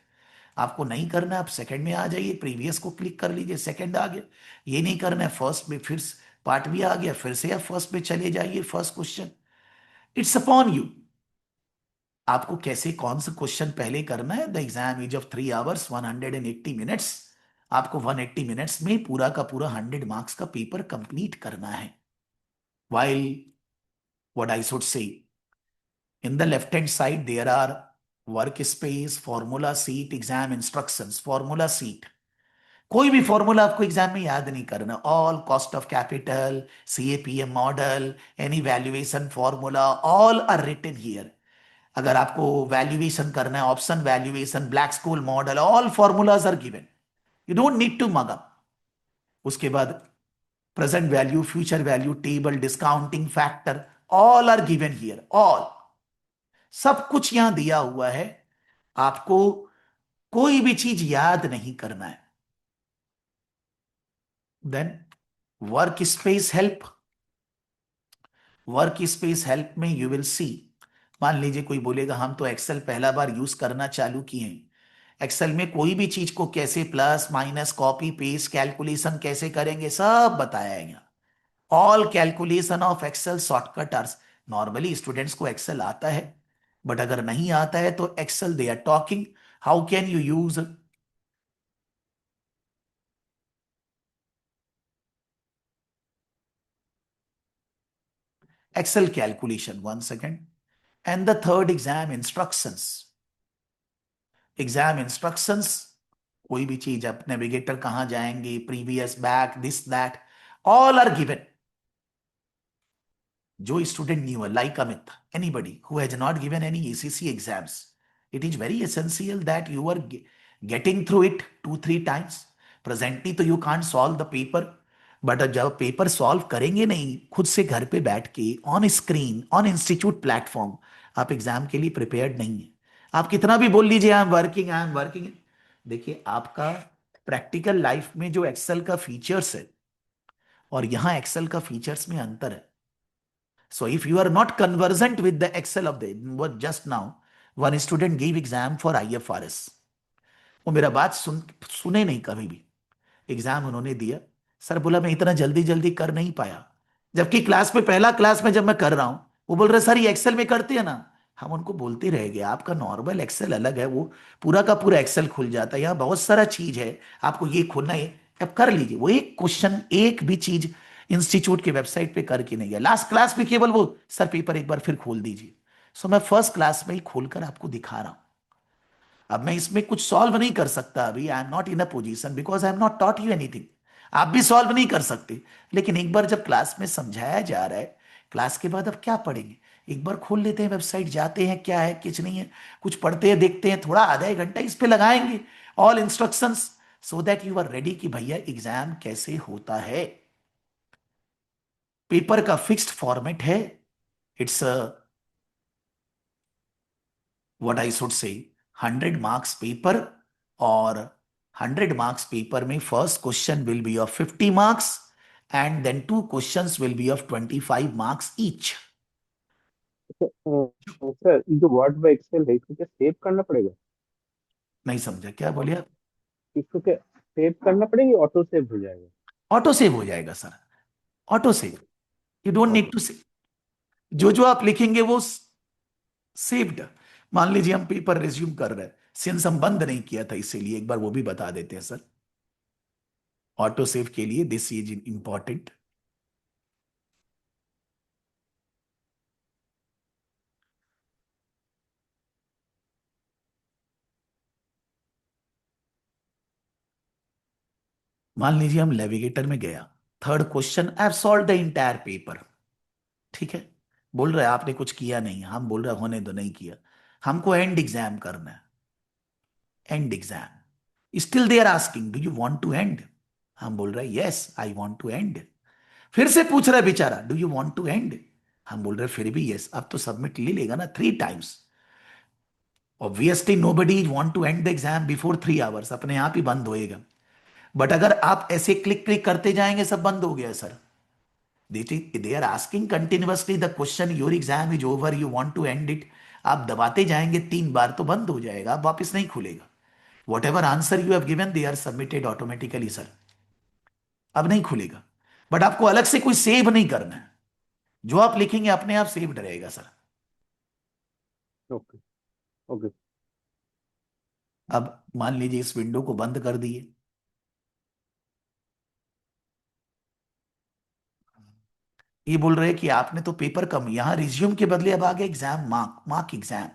आपको नहीं करना है, आप सेकंड में आ जाइए, प्रीवियस को क्लिक कर लीजिए, सेकंड आ गया। ये नहीं करना है, फर्स्ट में फिर पार्ट भी आ गया, फिर से आप फर्स्ट में चले जाइए, first question. It's upon you, आपको कैसे कौन सा क्वेश्चन पहले करना है। The exam is of 3 hours 180 minutes. आपको 180 मिनट्स में पूरा का पूरा 100 मार्क्स का पेपर कंप्लीट करना है। वाइल व्हाट आई शुड से, in the left hand side there are workspace, formula sheet, exam instructions, formula sheet। कोई भी फॉर्मूला आपको एग्जाम में याद नहीं करना। All cost of capital, CAPM model, any valuation formula, all are written here. अगर आपको वैल्यूएशन करना है, option valuation, Black Scholes model, all formulas are given, you don't need to mug up. उसके बाद present value, future value table, discounting factor, all are given here, all, सब कुछ यहां दिया हुआ है। आपको कोई भी चीज याद नहीं करना है। Then work space help, work space help में यू विल सी, मान लीजिए कोई बोलेगा हम तो एक्सेल पहला बार यूज करना चालू किए हैं, एक्सेल में कोई भी चीज को कैसे plus minus copy paste calculation कैसे करेंगे सब बताया है यहाँ। All calculation of Excel shortcut are, normally students को एक्सेल आता है, बट अगर नहीं आता है तो Excel they are talking how can you use Excel calculation. One second. And the third exam instructions, exam instructions, कोई भी चीज आप नेविगेटर कहां जाएंगे, previous back this that, all are given. जो स्टूडेंट न्यू है, like Amit, anybody who has not given any ACCA exams, it is very essential that you are getting through it 2-3 times. Presently तो you can't solve the paper, but जब paper solve करेंगे नहीं खुद से घर पे बैठ के on screen on institute platform, आप एग्जाम के लिए प्रिपेयर्ड नहीं है। आप कितना भी बोल लीजिए I am working I am working, देखिए आपका प्रैक्टिकल लाइफ में जो एक्सेल का फीचर्स है और यहां एक्सेल का फीचर्स में अंतर है। So if you are not conversant with the Excel of the, what just now, one student gave exam for IFRS, वो मेरा बात सुने नहीं कभी भी। एग्जाम उन्होंने दिया, सर बोला मैं इतना जल्दी जल्दी कर नहीं पाया, जबकि क्लास में पहला क्लास में जब मैं कर रहा हूं वो बोल रहे सर ये एक्सेल में करते हैं ना। हम उनको बोलते रह गए आपका नॉर्मल एक्सेल अलग है, वो पूरा का पूरा एक्सेल खुल जाता है, यहाँ बहुत सारा चीज है, आपको ये खोलना है, अब कर लीजिए। वो एक क्वेश्चन एक भी चीज इंस्टीट्यूट के वेबसाइट पे करके नहीं गया। लास्ट क्लास में केवल वो सर पेपर एक बार फिर खोल दीजिए। सो मैं फर्स्ट क्लास में ही खोलकर आपको दिखा रहा हूं। अब मैं इसमें कुछ सॉल्व नहीं कर सकता अभी, आई am not in a position because I am not taught you anything. आप भी सॉल्व नहीं कर सकते, लेकिन एक बार जब क्लास में समझाया जा रहा है, क्लास के बाद अब क्या पढ़ेंगे, एक बार खोल लेते हैं वेबसाइट, जाते हैं क्या है कुछ नहीं है, कुछ पढ़ते हैं देखते हैं, थोड़ा आधा एक घंटा इस पे लगाएंगे, all instructions, so that you are ready कि भैया एग्जाम कैसे होता है। पेपर का फिक्स्ड फॉर्मेट है, it's what I should say 100 marks paper, और 100 मार्क्स पेपर में first question will be of 50 marks and then 2 questions will be of 25 marks each. Sir ये जो वर्ड बाय एक्सेल है इसको क्या सेव करना पड़ेगा? नहीं समझा, क्या बोलिए आप? इसको क्या सेव करना पड़ेगा, ऑटो सेव हो जाएगा? ऑटो सेव हो जाएगा sir, auto save, you don't need auto. To save. जो जो आप लिखेंगे वो सेव्ड। मान लीजिए हम पेपर रिज्यूम कर रहे हैं, सिंस हम बंद नहीं किया था इसीलिए एक बार वो भी बता देते हैं सर। ऑटो सेव के लिए दिस इज इंपॉर्टेंट। मान लीजिए हम नेविगेटर में गया, third question I have solve the entire paper, ठीक है, बोल रहे आपने कुछ किया नहीं, हम बोल रहे होने दो नहीं किया, हमको एंड एग्जाम करना है, end exam, still they are asking do you want to end, हम बोल रहे yes I want to end, फिर से पूछ रहा है बेचारा do you want to end, हम बोल रहे फिर भी यस, अब तो सबमिट ले लेगा ना 3 times. Obviously nobody want to end the exam before 3 hours, अपने आप ही बंद होएगा। बट अगर आप ऐसे क्लिक क्लिक करते जाएंगे सब बंद हो गया sir. They are asking continuously the question, your exam is over, you want to end it, आप दबाते जाएंगे 3 बार तो बंद हो जाएगा, अब वापस नहीं खुलेगा। Whatever answer you have given they are submitted automatically sir. अब नहीं खुलेगा, बट आपको अलग से कोई सेव नहीं करना है, जो आप लिखेंगे अपने आप सेव्ड रहेगा सर। Okay okay. अब मान लीजिए इस विंडो को बंद कर दिए, ये बोल रहे हैं कि आपने तो पेपर कम, यहां रिज्यूम के बदले अब आ गया exam mark, mark exam,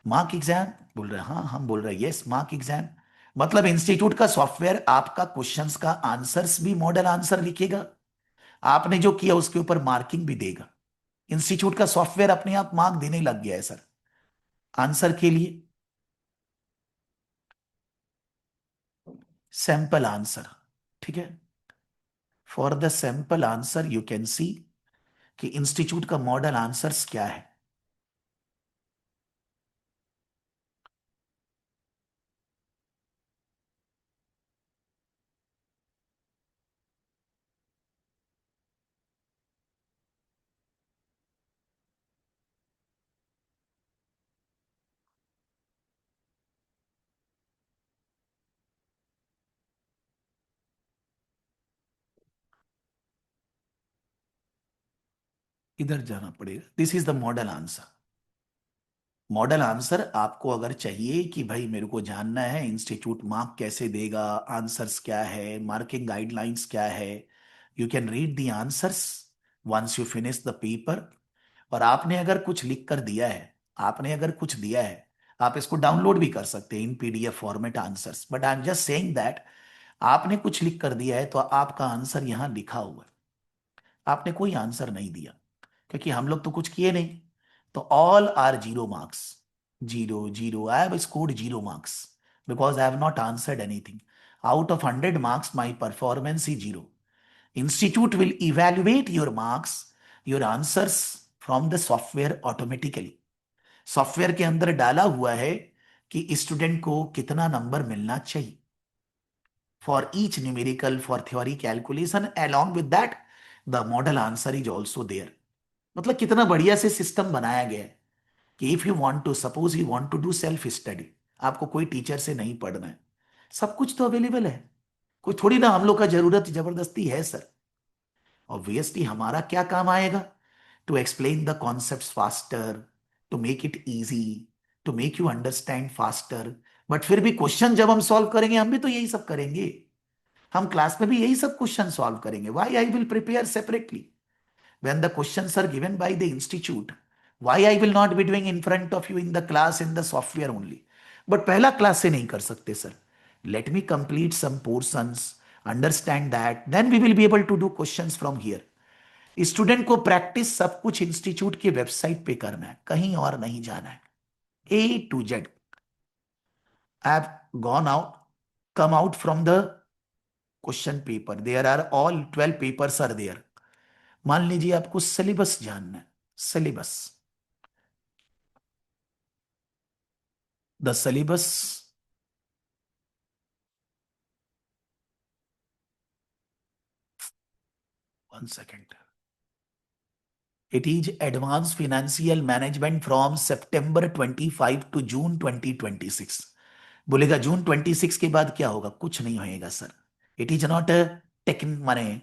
mark exam. बोल रहे हैं हाँ, हम बोल रहे हैं यस मार्क एग्जाम। मतलब इंस्टीट्यूट का सॉफ्टवेयर आपका क्वेश्चंस का आंसर्स भी मॉडल आंसर लिखेगा, आपने जो किया उसके ऊपर मार्किंग भी देगा। इंस्टीट्यूट का सॉफ्टवेयर अपने आप मार्क देने लग गया है सर आंसर के लिए। सैंपल आंसर, ठीक है, for the sample answer you can सी कि इंस्टीट्यूट का मॉडल आंसर्स क्या है। इधर जाना पड़ेगा, this is the model answer. Model answer आपको अगर चाहिए कि भाई मेरे को जानना है इंस्टीट्यूट मार्क कैसे देगा, आंसर्स क्या है, मार्किंग गाइडलाइंस क्या है, you can read the answers once you finish the paper. और आपने अगर कुछ लिख कर दिया है, आपने अगर कुछ दिया है, आप इसको डाउनलोड भी कर सकते हैं इन PDF format answers, but I am just saying that आपने कुछ लिख कर दिया है तो आपका आंसर यहां लिखा हुआ है। आपने कोई आंसर नहीं दिया क्योंकि हम लोग तो कुछ किए नहीं, तो all are zero marks, zero zero, I have scored zero marks because I have not answered anything. Out of 100 marks my performance is zero. Institute will evaluate your marks, your answers from the software automatically. Software के अंदर डाला हुआ है कि student को कितना number मिलना चाहिए for each numerical, for theory calculation, along with that the model answer is also there। मतलब कितना बढ़िया से सिस्टम बनाया गया है कि if you want to, suppose you want to do self study, आपको कोई टीचर से नहीं पढ़ना है, सब कुछ तो अवेलेबल है। कोई थोड़ी ना हम लोग का जरूरत जबरदस्ती है सर। ऑब्वियसली हमारा क्या काम आएगा, to explain the concepts faster, to make it easy, to make you understand faster. But फिर भी क्वेश्चन जब हम सॉल्व करेंगे हम भी तो यही सब करेंगे, हम क्लास में भी यही सब क्वेश्चन सॉल्व करेंगे। Why I will prepare separately when the questions are given by the institute? Why I will not be doing in front of you in the class in the software only? But पहला class से नहीं कर सकते sir. Let me complete some portions, understand that, then we will be able to do questions from here। Student को practice सब कुछ institute की website पे करना है, कहीं और नहीं जाना है। A to Z. I have gone out, come out from the question paper, there are all 12 papers are there. मान लीजिए आपको सिलेबस जानना है, syllabus, the syllabus, one second, it is advance financial management from सितंबर 25 to June 2026। बोलेगा जून 26 के बाद क्या होगा, कुछ नहीं होएगा sir. It is not tech माने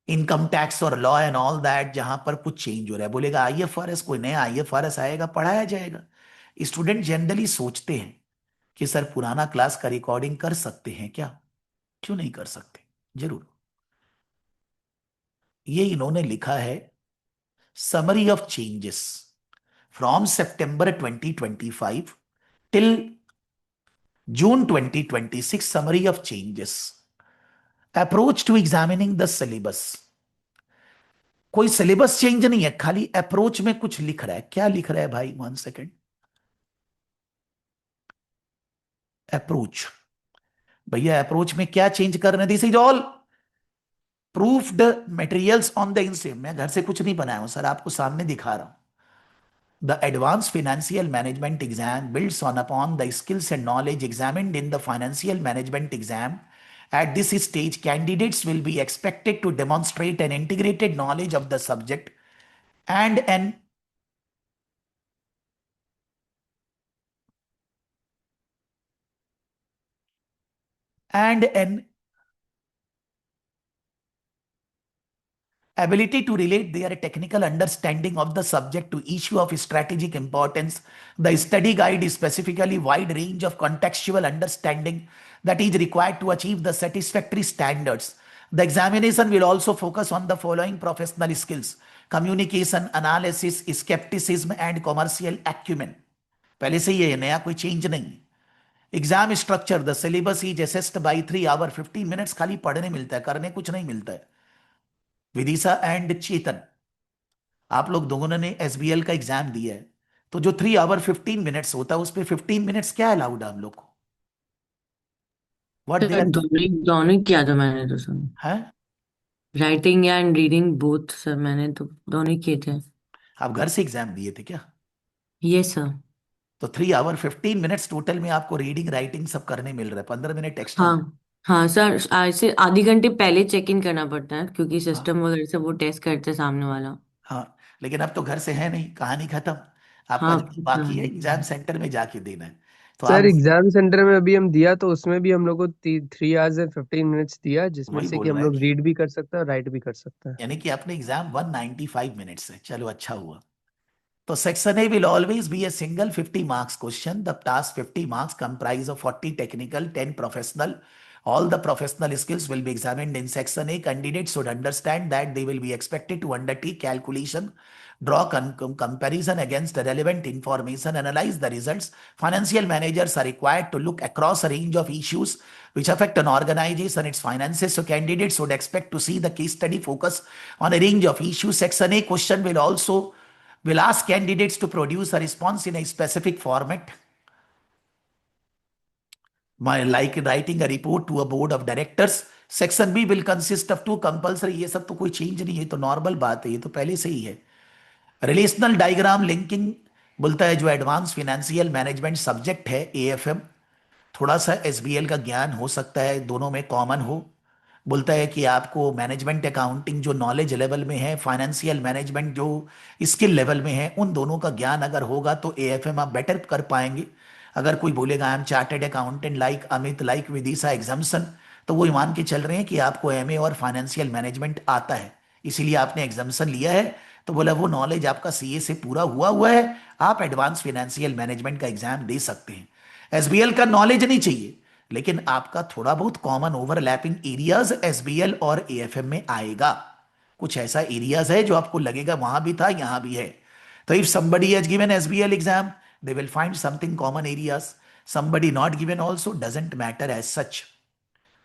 इनकम टैक्स और लॉ एंड ऑल दैट जहां पर कुछ चेंज हो रहा है। बोलेगा आईएफआरएस, कोई नया आईएफआरएस आएगा, पढ़ाया जाएगा। स्टूडेंट जनरली सोचते हैं कि सर पुराना क्लास का रिकॉर्डिंग कर सकते हैं क्या, क्यों नहीं कर सकते, जरूर। ये इन्होंने लिखा है summary of changes from September 2025 till June 2026, summary of changes, approach to examining the syllabus. कोई सिलेबस चेंज नहीं है, खाली अप्रोच में कुछ लिख रहा है। क्या लिख रहा है भाई, वन सेकेंड, अप्रोच। भैया अप्रोच में क्या चेंज कर रहे हैं, this is all proofed materials on the institute. मैं घर से कुछ नहीं बनाया हूं सर, आपको सामने दिखा रहा हूं। The advanced financial management exam builds on upon the skills and knowledge examined in the financial management exam. At this stage, candidates will be expected to demonstrate an integrated knowledge of the subject and an and an ability to relate their technical understanding of the subject to issue of strategic importance. The study guide is specifically wide range of contextual understanding that is required to achieve the satisfactory standards. The examination will also focus on the following professional skills: communication, analysis, skepticism and commercial acumen. पहले से ही है, नया कोई change नहीं। Exam structure, the syllabus is assessed by 3 hour 15 minutes, खाली पढ़ने मिलता है, करने कुछ नहीं मिलता है। विदिशा एंड चेतन, आप लोग दोनों ने एसबीएल का एग्जाम दिया है, तो जो 3 आवर 15 मिनट्स होता है उस पर 15 मिनट्स क्या अलाउड है हम लोग को? व्हाट दे सर आर दोनों ही किया था मैंने तो सर, है? Writing and reading both sir, मैंने तो दोनों ही किए थे। आप घर से एग्जाम दिए थे क्या? ये सर। तो 3 आवर 15 मिनट्स टोटल में आपको रीडिंग राइटिंग सब करने मिल रहा है, 15 मिनट एक्स्ट्रा। हाँ हाँ सर, आज से आधे घंटे पहले चेक इन करना पड़ता है क्योंकि हाँ सिस्टम वगैरह से वो टेस्ट करते हैं सामने वाला। हाँ, लेकिन अब तो घर से है नहीं, कहानी खत्म। आपका हाँ जो बाकी है एग्जाम सेंटर में जाके देना है। तो सर आप, एग्जाम सेंटर में अभी हम दिया तो उसमें भी हम लोग को 3 hours and 15 minutes दिया, जिसमें वही से कि बोल हम रहे हैं लोग कि रीड भी कर सकते हैं और राइट भी कर सकते हैं। यानी कि अपने एग्जाम 195 मिनट्स है, चलो अच्छा हुआ। तो section A will always be a single 50 marks question. The task 50 marks comprise of 40 technical, 10 professional. All the professional skills will be examined in section A. Candidates should understand that they will be expected to undertake calculation, draw comparison against the relevant information, analyze the results. Financial managers are required to look across a range of issues which affect an organization, its finances. So candidates would expect to see the case study focus on a range of issues. Section A question will ask candidates to produce a response in a specific format, like writing a report to a board of directors. Section B will consist of 2 compulsory, ये सब तो कोई change नहीं है, तो normal बात है, ये तो पहले से ही है। रिलेशनल डायग्राम लिंकिंग बोलता है जो एडवांस फिनेंशियल मैनेजमेंट सब्जेक्ट है एएफएम, थोड़ा सा एसबीएल का ज्ञान हो सकता है, दोनों में कॉमन हो। बोलता है कि आपको मैनेजमेंट अकाउंटिंग जो नॉलेज लेवल में है, फाइनेंशियल मैनेजमेंट जो स्किल लेवल में है, उन दोनों का ज्ञान अगर होगा तो एएफएम आप बेटर कर पाएंगे। अगर कोई बोलेगा I am chartered accountant like Amit, like Vidisha एग्जाम्सन, तो वो मान के चल रहे हैं कि आपको एमए और फाइनेंशियल मैनेजमेंट आता है, इसीलिए आपने एग्जाम्सन लिया है। तो बोला वो नॉलेज आपका सीए से पूरा हुआ हुआ है, आप एडवांस फाइनेंशियल मैनेजमेंट का एग्जाम दे सकते हैं। एसबीएल का नॉलेज नहीं चाहिए, लेकिन आपका थोड़ा बहुत कॉमन ओवरलैपिंग एरियाज एसबीएल और एएफएम में आएगा। कुछ ऐसा एरियाज है जो आपको लगेगा वहां भी था यहां भी है। तो if somebody has given SBL exam, they will find something common areas. Somebody not given also doesn't matter as such.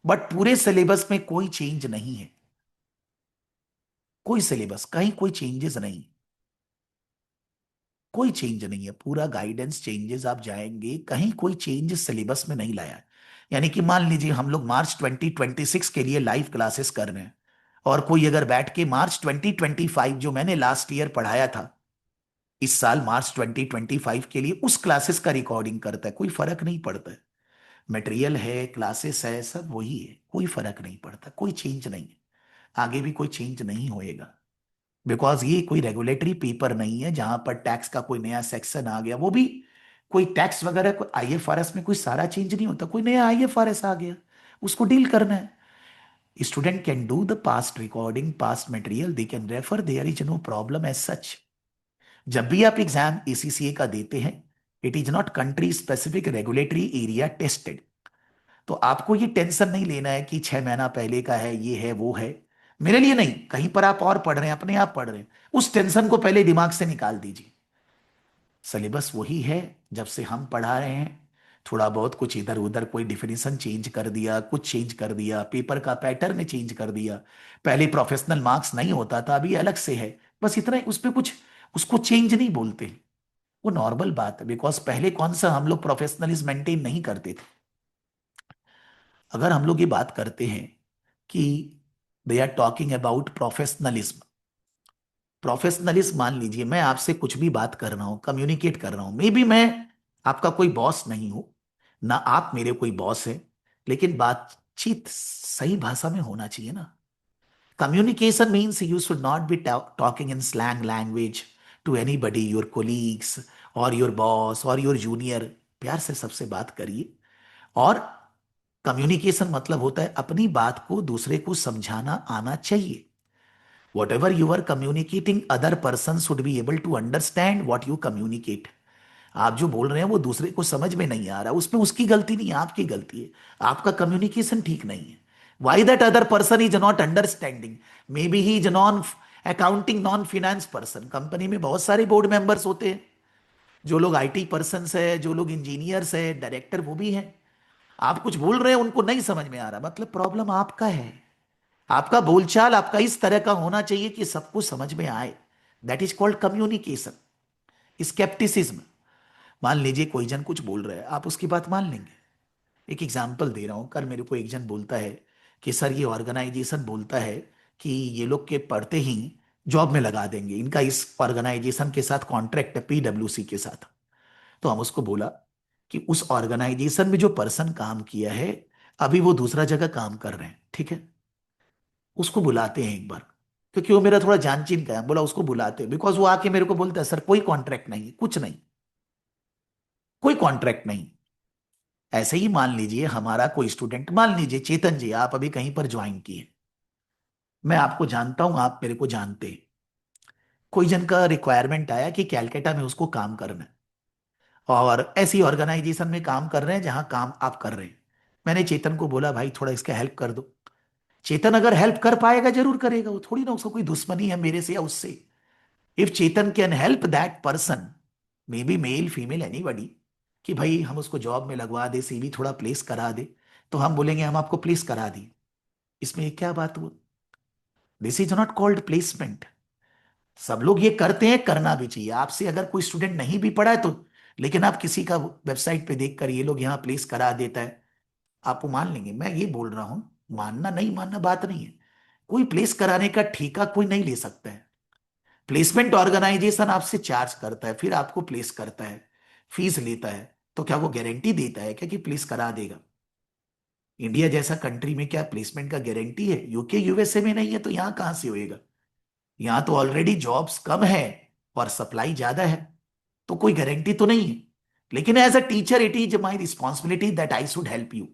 But पूरे सिलेबस में कोई चेंज नहीं है, कोई सिलेबस कहीं कोई चेंजेस नहीं, कोई चेंज नहीं है, पूरा गाइडेंस चेंजेस आप जाएंगे, कहीं कोई चेंज सिलेबस में नहीं लाया है। यानी कि मान लीजिए हम लोग मार्च 2026 के लिए लाइव क्लासेस कर रहे हैं, और कोई अगर बैठ के मार्च 2025 जो मैंने लास्ट ईयर पढ़ाया था, इस साल मार्च 2025 के लिए उस क्लासेस का रिकॉर्डिंग करता है, कोई फर्क नहीं पड़ता है। मटेरियल है, क्लासेस है, सब वही है, कोई फर्क नहीं पड़ता, कोई चेंज नहीं है, आगे भी कोई चेंज नहीं होएगा। बिकॉज ये कोई रेगुलेटरी पेपर नहीं है जहां पर टैक्स का कोई नया सेक्शन आ गया, वो भी कोई टैक्स वगैरह, कोई आईएफआरएस में कोई सारा चेंज नहीं होता, कोई नया आईएफआरएस आ गया उसको डील करना है। Student can do the past recording, past material, they can refer, there is no problem as such. जब भी आप एग्जाम एसीसीए का देते हैं, it is not country specific regulatory area tested. तो आपको ये टेंशन नहीं लेना है कि 6 महीना पहले का है, ये है वो है, मेरे लिए नहीं, कहीं पर आप और पढ़ रहे हैं, अपने आप पढ़ रहे हैं, उस टेंशन को पहले दिमाग से निकाल दीजिए। सिलेबस वही है जब से हम पढ़ा रहे हैं, थोड़ा बहुत कुछ इधर उधर कोई डिफिनेशन चेंज कर दिया, कुछ चेंज कर दिया, पेपर का पैटर्न चेंज कर दिया, पहले प्रोफेशनल मार्क्स नहीं होता था, अभी अलग से है, बस इतना ही, उस पर कुछ, उसको चेंज नहीं बोलते, वो नॉर्मल बात है। बिकॉज पहले कौन सा हम लोग प्रोफेशनलिज्म मेंटेन नहीं करते थे। अगर हम लोग ये बात करते हैं कि they are talking about professionalism, professionalism, मान लीजिए मैं आपसे कुछ भी बात कर रहा हूं, कम्युनिकेट कर रहा हूं, मे बी मैं आपका कोई बॉस नहीं हूं, ना आप मेरे कोई बॉस है, लेकिन बातचीत सही भाषा में होना चाहिए ना। Communication means you should not be talking in slang language to anybody, your colleagues और योर बॉस और योर जूनियर। प्यार से सबसे बात करिए, और कम्युनिकेशन मतलब होता है अपनी बात को दूसरे को समझाना आना चाहिए. Whatever you are communicating, other person should be able to understand what you communicate. आप जो बोल रहे हैं वो दूसरे को समझ में नहीं आ रहा, उसमें उसकी गलती नहीं है, आपकी गलती है. आपका कम्युनिकेशन ठीक नहीं है. Why that other person is not understanding? Maybe he is non accounting, non finance person. Company में बहुत सारे बोर्ड मेंबर्स होते हैं, जो लोग आईटी पर्सन है, जो लोग इंजीनियर्स है, डायरेक्टर, वो भी हैं. आप कुछ बोल रहे हैं उनको नहीं समझ में आ रहा, मतलब प्रॉब्लम आपका है. आपका बोलचाल आपका इस तरह का होना चाहिए कि सबको समझ में आए. That is called communication. Scepticism. मान लीजिए कोई जन कुछ बोल रहा है, आप उसकी बात मान लेंगे. एक एग्जाम्पल दे रहा हूं. कल मेरे को एक जन बोलता है कि सर ये ऑर्गेनाइजेशन बोलता है कि ये लोग के पढ़ते ही जॉब में लगा देंगे, इनका इस ऑर्गेनाइजेशन के साथ कॉन्ट्रैक्ट है, पीडब्ल्यूसी के साथ. तो हम उसको बोला कि उस ऑर्गेनाइजेशन में जो पर्सन काम किया है, अभी वो दूसरा जगह काम कर रहे हैं, ठीक है, उसको बुलाते हैं एक बार, क्योंकि वो मेरा थोड़ा जानचीन का है. बोला उसको बुलाते हैं, बिकॉज वो आके मेरे को बोलता है सर कोई कॉन्ट्रैक्ट नहीं, कुछ नहीं, कोई कॉन्ट्रैक्ट नहीं. ऐसे ही मान लीजिए हमारा कोई स्टूडेंट, मान लीजिए चेतन जी, आप अभी कहीं पर ज्वाइन किए, मैं आपको जानता हूं, आप मेरे को जानते हैं. कोई जन का रिक्वायरमेंट आया कि कैलकाटा में उसको काम करना है, और ऐसी ऑर्गेनाइजेशन में काम कर रहे हैं जहां काम आप कर रहे हैं. मैंने चेतन को बोला भाई थोड़ा इसका हेल्प कर दो. चेतन अगर हेल्प कर पाएगा जरूर करेगा, वो थोड़ी ना उसको कोई दुश्मनी है मेरे से या उससे. If Chetan can help that person, may be male female anybody, कि भाई हम उसको जॉब में लगवा दे, सीवी थोड़ा प्लेस करा दे, तो हम बोलेंगे हम आपको प्लेस करा दिए. इसमें एक क्या बात हुआ? This is not called placement. सब लोग ये करते हैं, करना भी चाहिए. आपसे अगर कोई स्टूडेंट नहीं भी पढ़ा है तो, लेकिन आप किसी का वेबसाइट पे देखकर ये लोग यहाँ प्लेस करा देता है, आप वो मान लेंगे. मैं ये बोल रहा हूं, मानना नहीं मानना बात नहीं है. कोई प्लेस कराने का ठेका कोई नहीं ले सकता है. प्लेसमेंट ऑर्गेनाइजेशन आपसे चार्ज करता है, फिर आपको प्लेस करता है, फीस लेता है. तो क्या वो गारंटी देता है क्या कि प्लेस करा देगा? इंडिया जैसा कंट्री में क्या प्लेसमेंट का गारंटी है? यूके यूएसए में नहीं है तो यहां कहां से होएगा? यहां तो ऑलरेडी जॉब्स कम है और सप्लाई ज्यादा है, तो कोई गारंटी तो नहीं है. लेकिन as a teacher it is my responsibility that I should help you.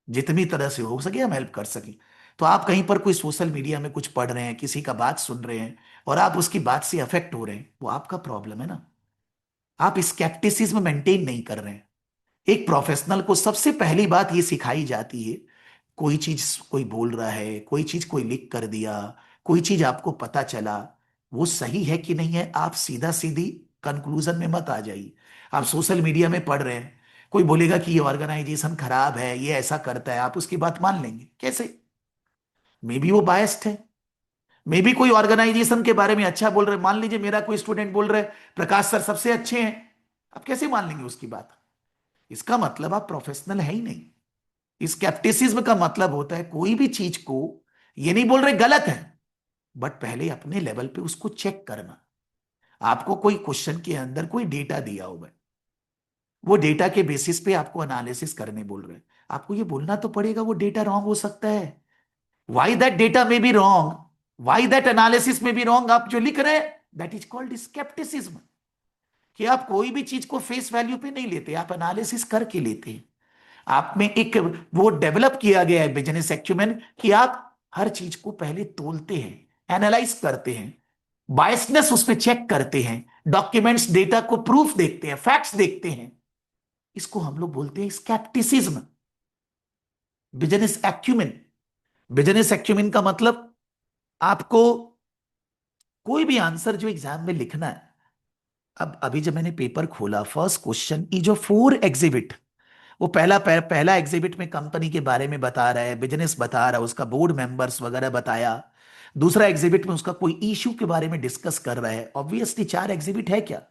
जितनी तरह से हो सके हम हेल्प कर सकें. तो आप कहीं पर कोई सोशल मीडिया में कुछ पढ़ रहे हैं, किसी का बात सुन रहे हैं, और आप उसकी बात से अफेक्ट हो रहे हैं, वो आपका प्रॉब्लम है ना. आप स्केप्टिसिज्म मेंटेन नहीं कर रहे हैं. एक प्रोफेशनल को सबसे पहली बात ये सिखाई जाती है, कोई चीज कोई बोल रहा है, कोई चीज कोई लिख कर दिया, कोई चीज आपको पता चला, वो सही है कि नहीं है, आप सीधा सीधी कंक्लूजन में मत आ जाइए. आप सोशल मीडिया में पढ़ रहे हैं, कोई बोलेगा कि ये ऑर्गेनाइजेशन खराब है, ये ऐसा करता है, आप उसकी बात मान लेंगे कैसे? मे बी वो बायस्ड है. मे बी कोई ऑर्गेनाइजेशन के बारे में अच्छा बोल रहे हैं. मान लीजिए मेरा कोई स्टूडेंट बोल रहे हैं प्रकाश सर सबसे अच्छे हैं, आप कैसे मान लेंगे उसकी बात? इसका मतलब आप प्रोफेशनल है ही नहीं. स्केप्टिसिज्म का मतलब होता है कोई भी चीज को, ये नहीं बोल रहे गलत है, बट पहले अपने लेवल पे उसको चेक करना. आपको कोई क्वेश्चन के अंदर कोई डेटा दिया हुआ है, वो डेटा के बेसिस पे आपको एनालिसिस करने बोल रहे हैं, आपको ये बोलना तो पड़ेगा वो डेटा रॉन्ग हो सकता है. वाई दैट डेटा में बी रॉन्ग, वाई दैट एनालिसिस में बी रॉन्ग, आप जो लिख रहे हैं दैट इज कॉल्ड स्केप्टिसिज्म. कि आप कोई भी चीज को फेस वैल्यू पे नहीं लेते, आप एनालिसिस करके लेते हैं. आप में एक वो डेवलप किया गया है बिजनेस एक्यूमेन, कि आप हर चीज को पहले तोलते हैं, एनालाइज करते हैं, बायसनेस उस पर चेक करते हैं, डॉक्यूमेंट्स डेटा को प्रूफ देखते हैं, फैक्ट्स देखते हैं. इसको हम लोग बोलते हैं scepticism. Business acumen. Business acumen का मतलब आपको कोई भी आंसर जो एग्जाम में लिखना है. अब अभी जब मैंने पेपर खोला, फर्स्ट क्वेश्चन, ये जो 4 एग्जिबिट, वो पहला एग्जिबिट में कंपनी के बारे में बता रहा है, बिजनेस बता रहा है, उसका बोर्ड मेंबर्स वगैरह बताया. दूसरा एग्जिबिट में उसका कोई इश्यू के बारे में डिस्कस कर रहा है. ऑब्वियसली 4 एग्जिबिट है क्या?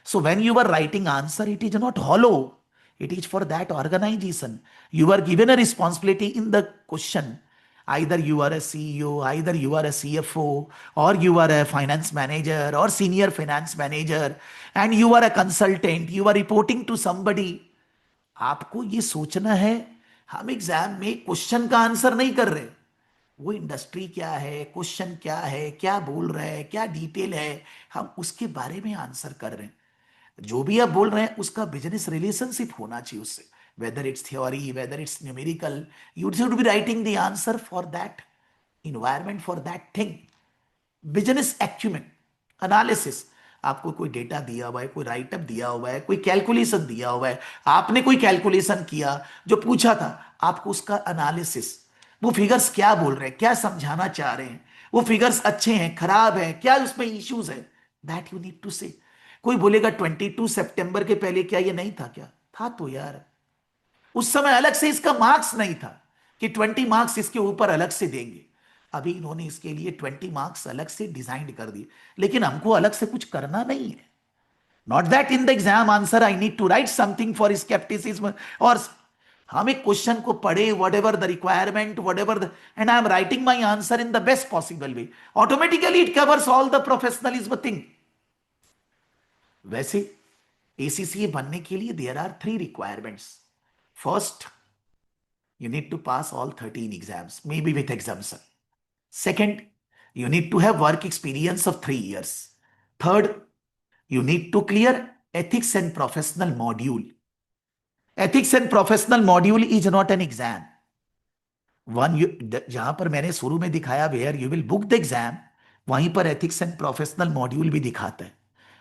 So when you are writing answer, it is not hollow, it is for that organization. You are given a responsibility in the question. Either you are a CEO, either you are a CFO, or you are a finance manager or senior finance manager, and you are a consultant, you are reporting to somebody. आपको ये सोचना है, हम exam में question का answer नहीं कर रहे, वो इंडस्ट्री क्या है, क्वेश्चन क्या है, क्या बोल रहे हैं, क्या डिटेल है, हम उसके बारे में आंसर कर रहे हैं. जो भी आप बोल रहे हैं उसका बिजनेस रिलेशनशिप होना चाहिए उससे. whether it's theory, whether it's numerical, you should be writing the answer for that environment, for that thing. Business acumen, analysis, आपको कोई डेटा दिया हुआ है, कोई राइटअप दिया हुआ है, कोई कैलकुलेशन दिया हुआ है, आपने कोई कैलकुलेशन किया, जो पूछा था आपको उसका एनालिसिस, वो फिगर्स क्या बोल रहे हैं, क्या समझाना चाह रहे हैं, वो फिगर्स अच्छे हैं, खराब है, क्या उसमें इश्यूज है, दैट यू नीड टू से। कोई बोलेगा 22 सितंबर के पहले क्या ये नहीं था? क्या था तो यार, उस समय अलग से इसका मार्क्स नहीं था कि 20 मार्क्स इसके ऊपर अलग से देंगे। अभी इन्होंने इसके लिए 20 मार्क्स अलग से डिजाइन कर दिए, लेकिन हमको अलग से कुछ करना नहीं है। Not that in the exam answer I need to write something for scepticism, और हम एक क्वेश्चन को पढ़े, whatever the requirement, whatever the, and I am writing my answer in the best possible way, automatically it covers all the professionalism thing. वैसे ACCA बनने के लिए there are 3 requirements. First, you need to pass all 13 exams, maybe with exemption. Second, you need to have work experience of 3 years. Third, you need to clear ethics and professional module. Ethics and professional module is not an exam. जहां पर मैंने शुरू में दिखाया where you will book the exam, वहीं पर ethics and professional module भी दिखाता है।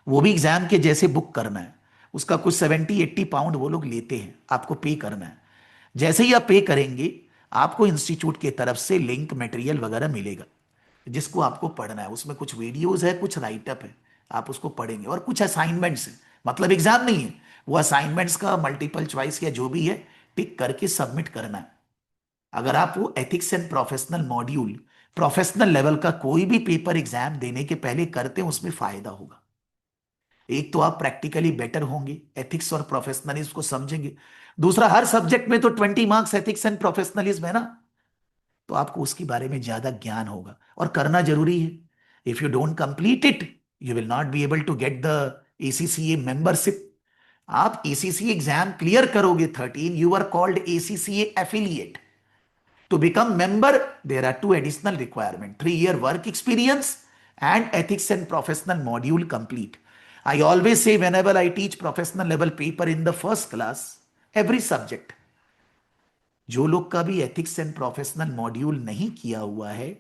वो भी एग्जाम के जैसे बुक करना है, उसका कुछ 70-80 पाउंड वो लोग लेते हैं, आपको पे करना है। जैसे ही आप पे करेंगे, आपको इंस्टीट्यूट की तरफ से लिंक मटेरियल वगैरह मिलेगा जिसको आपको पढ़ना है। उसमें कुछ वीडियोस है, कुछ राइटअप है, आप उसको पढ़ेंगे, और कुछ असाइनमेंट्स है, मतलब एग्जाम नहीं है, वो असाइनमेंट्स का मल्टीपल चॉइस या जो भी है टिक करके सबमिट करना है। अगर आप वो ethics and professional module professional level का कोई भी पेपर एग्जाम देने के पहले करते हैं, उसमें फायदा होगा। एक तो आप प्रैक्टिकली बेटर होंगे, एथिक्स और प्रोफेशनलिज्म को समझेंगे। दूसरा, हर सब्जेक्ट में तो 20 मार्क्स एथिक्स एंड प्रोफेशनलिज्म है ना, तो आपको उसके बारे में ज्यादा ज्ञान होगा, और करना जरूरी है। If you don't complete it, you will not be able to get the ACCA membership. आप ACCA एग्जाम क्लियर करोगे 13, you are called ACCA affiliate. To become member, there are 2 additional requirements: 3 year work experience and ethics and professional module complete. I always say whenever I teach professional level paper in the first class, every subject, जो लोग का भी ethics and professional module नहीं किया हुआ है,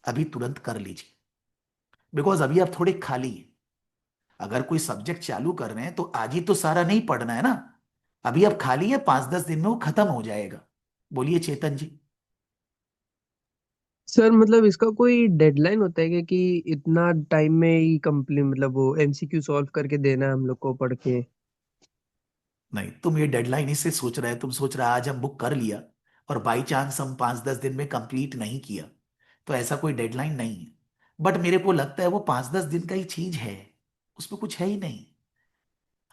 अभी तुरंत कर लीजिए, बिकॉज अभी आप थोड़े खाली हैं। अगर कोई सब्जेक्ट चालू कर रहे हैं तो आज ही तो सारा नहीं पढ़ना है ना, अभी आप खाली है, 5-10 दिन में वो खत्म हो जाएगा। बोलिए चेतन जी। सर मतलब इसका कोई डेडलाइन होता है क्या कि इतना टाइम में ही कंप्लीट, मतलब वो MCQ सॉल्व करके देना है हम लोग को पढ़ के? नहीं, तुम ये डेडलाइन इससे सोच रहे हो, तुम सोच रहे हो आज हम बुक कर लिया और बाई चांस हम 5-10 दिन में कंप्लीट नहीं किया, तो ऐसा कोई डेडलाइन नहीं है। बट मेरे को लगता है वो 5-10 दिन का ही चीज है, उसमें कुछ है ही नहीं।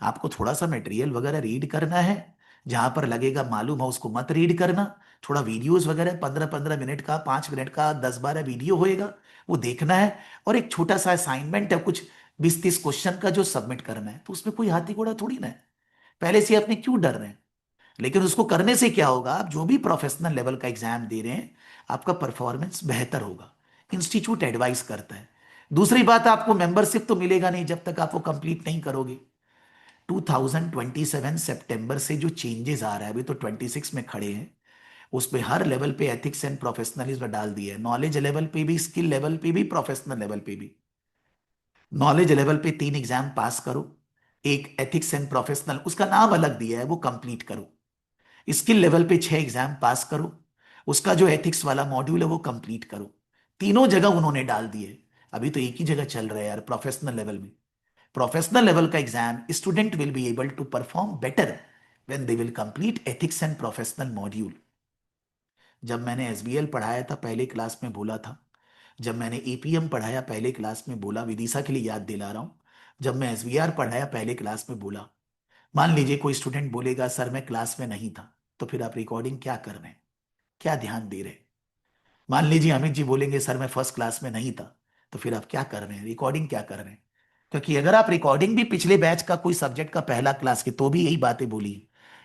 आपको थोड़ा सा मटेरियल वगैरह रीड करना है, जहां पर लगेगा मालूम है उसको मत रीड करना। थोड़ा वीडियोस वगैरह 15-15 मिनट का, 5 मिनट का, 10-12 वीडियो होएगा, वो देखना है। और एक छोटा सा असाइनमेंट है, कुछ 20-30 क्वेश्चन का, जो सबमिट करना है। तो उसमें कोई हाथी घोड़ा थोड़ी ना है, पहले से अपने क्यों डर रहे हैं? लेकिन उसको करने से क्या होगा, आप जो भी प्रोफेशनल लेवल का एग्जाम दे रहे हैं, आपका परफॉर्मेंस बेहतर होगा, इंस्टीट्यूट एडवाइस करता है। दूसरी बात, आपको मेंबरशिप तो मिलेगा नहीं जब तक आप वो कंप्लीट नहीं करोगे। 2027 सितंबर से जो चेंजेस आ रहा है, अभी तो 26 में खड़े हैं, उसमें हर लेवल पे एथिक्स एंड प्रोफेशनलिज्म डाल दिया है। नॉलेज लेवल पे भी, स्किल लेवल पे भी, प्रोफेशनल लेवल पे भी। नॉलेज लेवल पे 3 एग्जाम पास करो, एक एथिक्स एंड प्रोफेशनल, उसका नाम अलग दिया है, वो कंप्लीट करो। स्किल लेवल पे 6 एग्जाम पास करो, उसका जो एथिक्स वाला मॉड्यूल है वो कंप्लीट करो। तीनों जगह उन्होंने डाल दिए। अभी तो एक ही जगह चल रहा है यार, प्रोफेशनल लेवल में। प्रोफेशनल लेवल का exam student will be able to perform better when they will complete ethics and professional module. जब मैंने SBL पढ़ाया था पहले क्लास में बोला था, जब मैंने APM पढ़ाया पहले क्लास में बोला, विदिशा के लिए याद दिला रहा हूं, जब मैं SBR पढ़ाया पहले क्लास में बोला। मान लीजिए कोई स्टूडेंट बोलेगा सर मैं क्लास में नहीं था, तो फिर आप रिकॉर्डिंग क्या कर रहे हैं, क्या ध्यान दे रहे हैं? मान लीजिए अमित जी बोलेंगे सर मैं फर्स्ट क्लास में नहीं था, तो फिर आप क्या कर रहे हैं, रिकॉर्डिंग क्या कर रहे हैं? क्योंकि अगर आप रिकॉर्डिंग भी पिछले बैच का कोई सब्जेक्ट का पहला क्लास की, तो भी यही बातें बोली।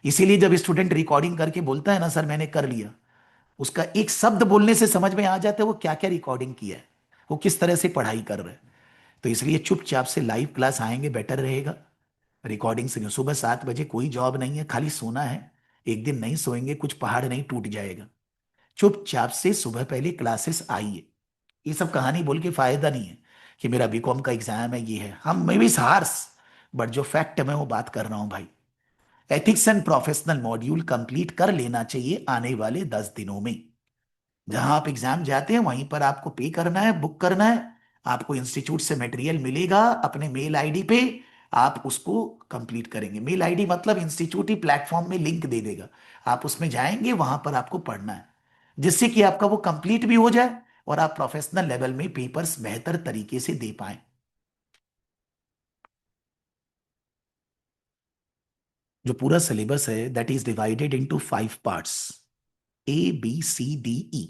इसीलिए जब स्टूडेंट रिकॉर्डिंग करके बोलता है ना सर मैंने कर लिया, उसका एक शब्द बोलने से समझ में आ जाता है वो क्या क्या रिकॉर्डिंग किया है, वो किस तरह से पढ़ाई कर रहे हैं। तो इसलिए चुपचाप से लाइव क्लास आएंगे, बेटर रहेगा। रिकॉर्डिंग से सुबह 7 बजे, कोई जॉब नहीं है, खाली सोना है, एक दिन नहीं सोएंगे कुछ पहाड़ नहीं टूट जाएगा। चुपचाप से सुबह पहले क्लासेस आइए। ये सब कहानी बोल के फायदा नहीं है कि मेरा बीकॉम का एग्जाम है, ये है। हम मे बी हार्स, बट जो फैक्ट है मैं वो बात कर रहा हूं भाई। Ethics and professional module complete कर लेना चाहिए आने वाले 10 दिनों में। जहां आप एग्जाम जाते हैं वहीं पर आपको पे करना है, बुक करना है। आपको इंस्टीट्यूट से मटेरियल मिलेगा अपने मेल आईडी पे, आप उसको कंप्लीट करेंगे। मेल आईडी मतलब इंस्टीट्यूट ही प्लेटफॉर्म में लिंक दे देगा, आप उसमें जाएंगे, वहां पर आपको पढ़ना है, जिससे कि आपका वो कंप्लीट भी हो जाए और आप प्रोफेशनल लेवल में पेपर्स बेहतर तरीके से दे पाए। जो पूरा सिलेबस है that is divided into 5 parts, ABCDE।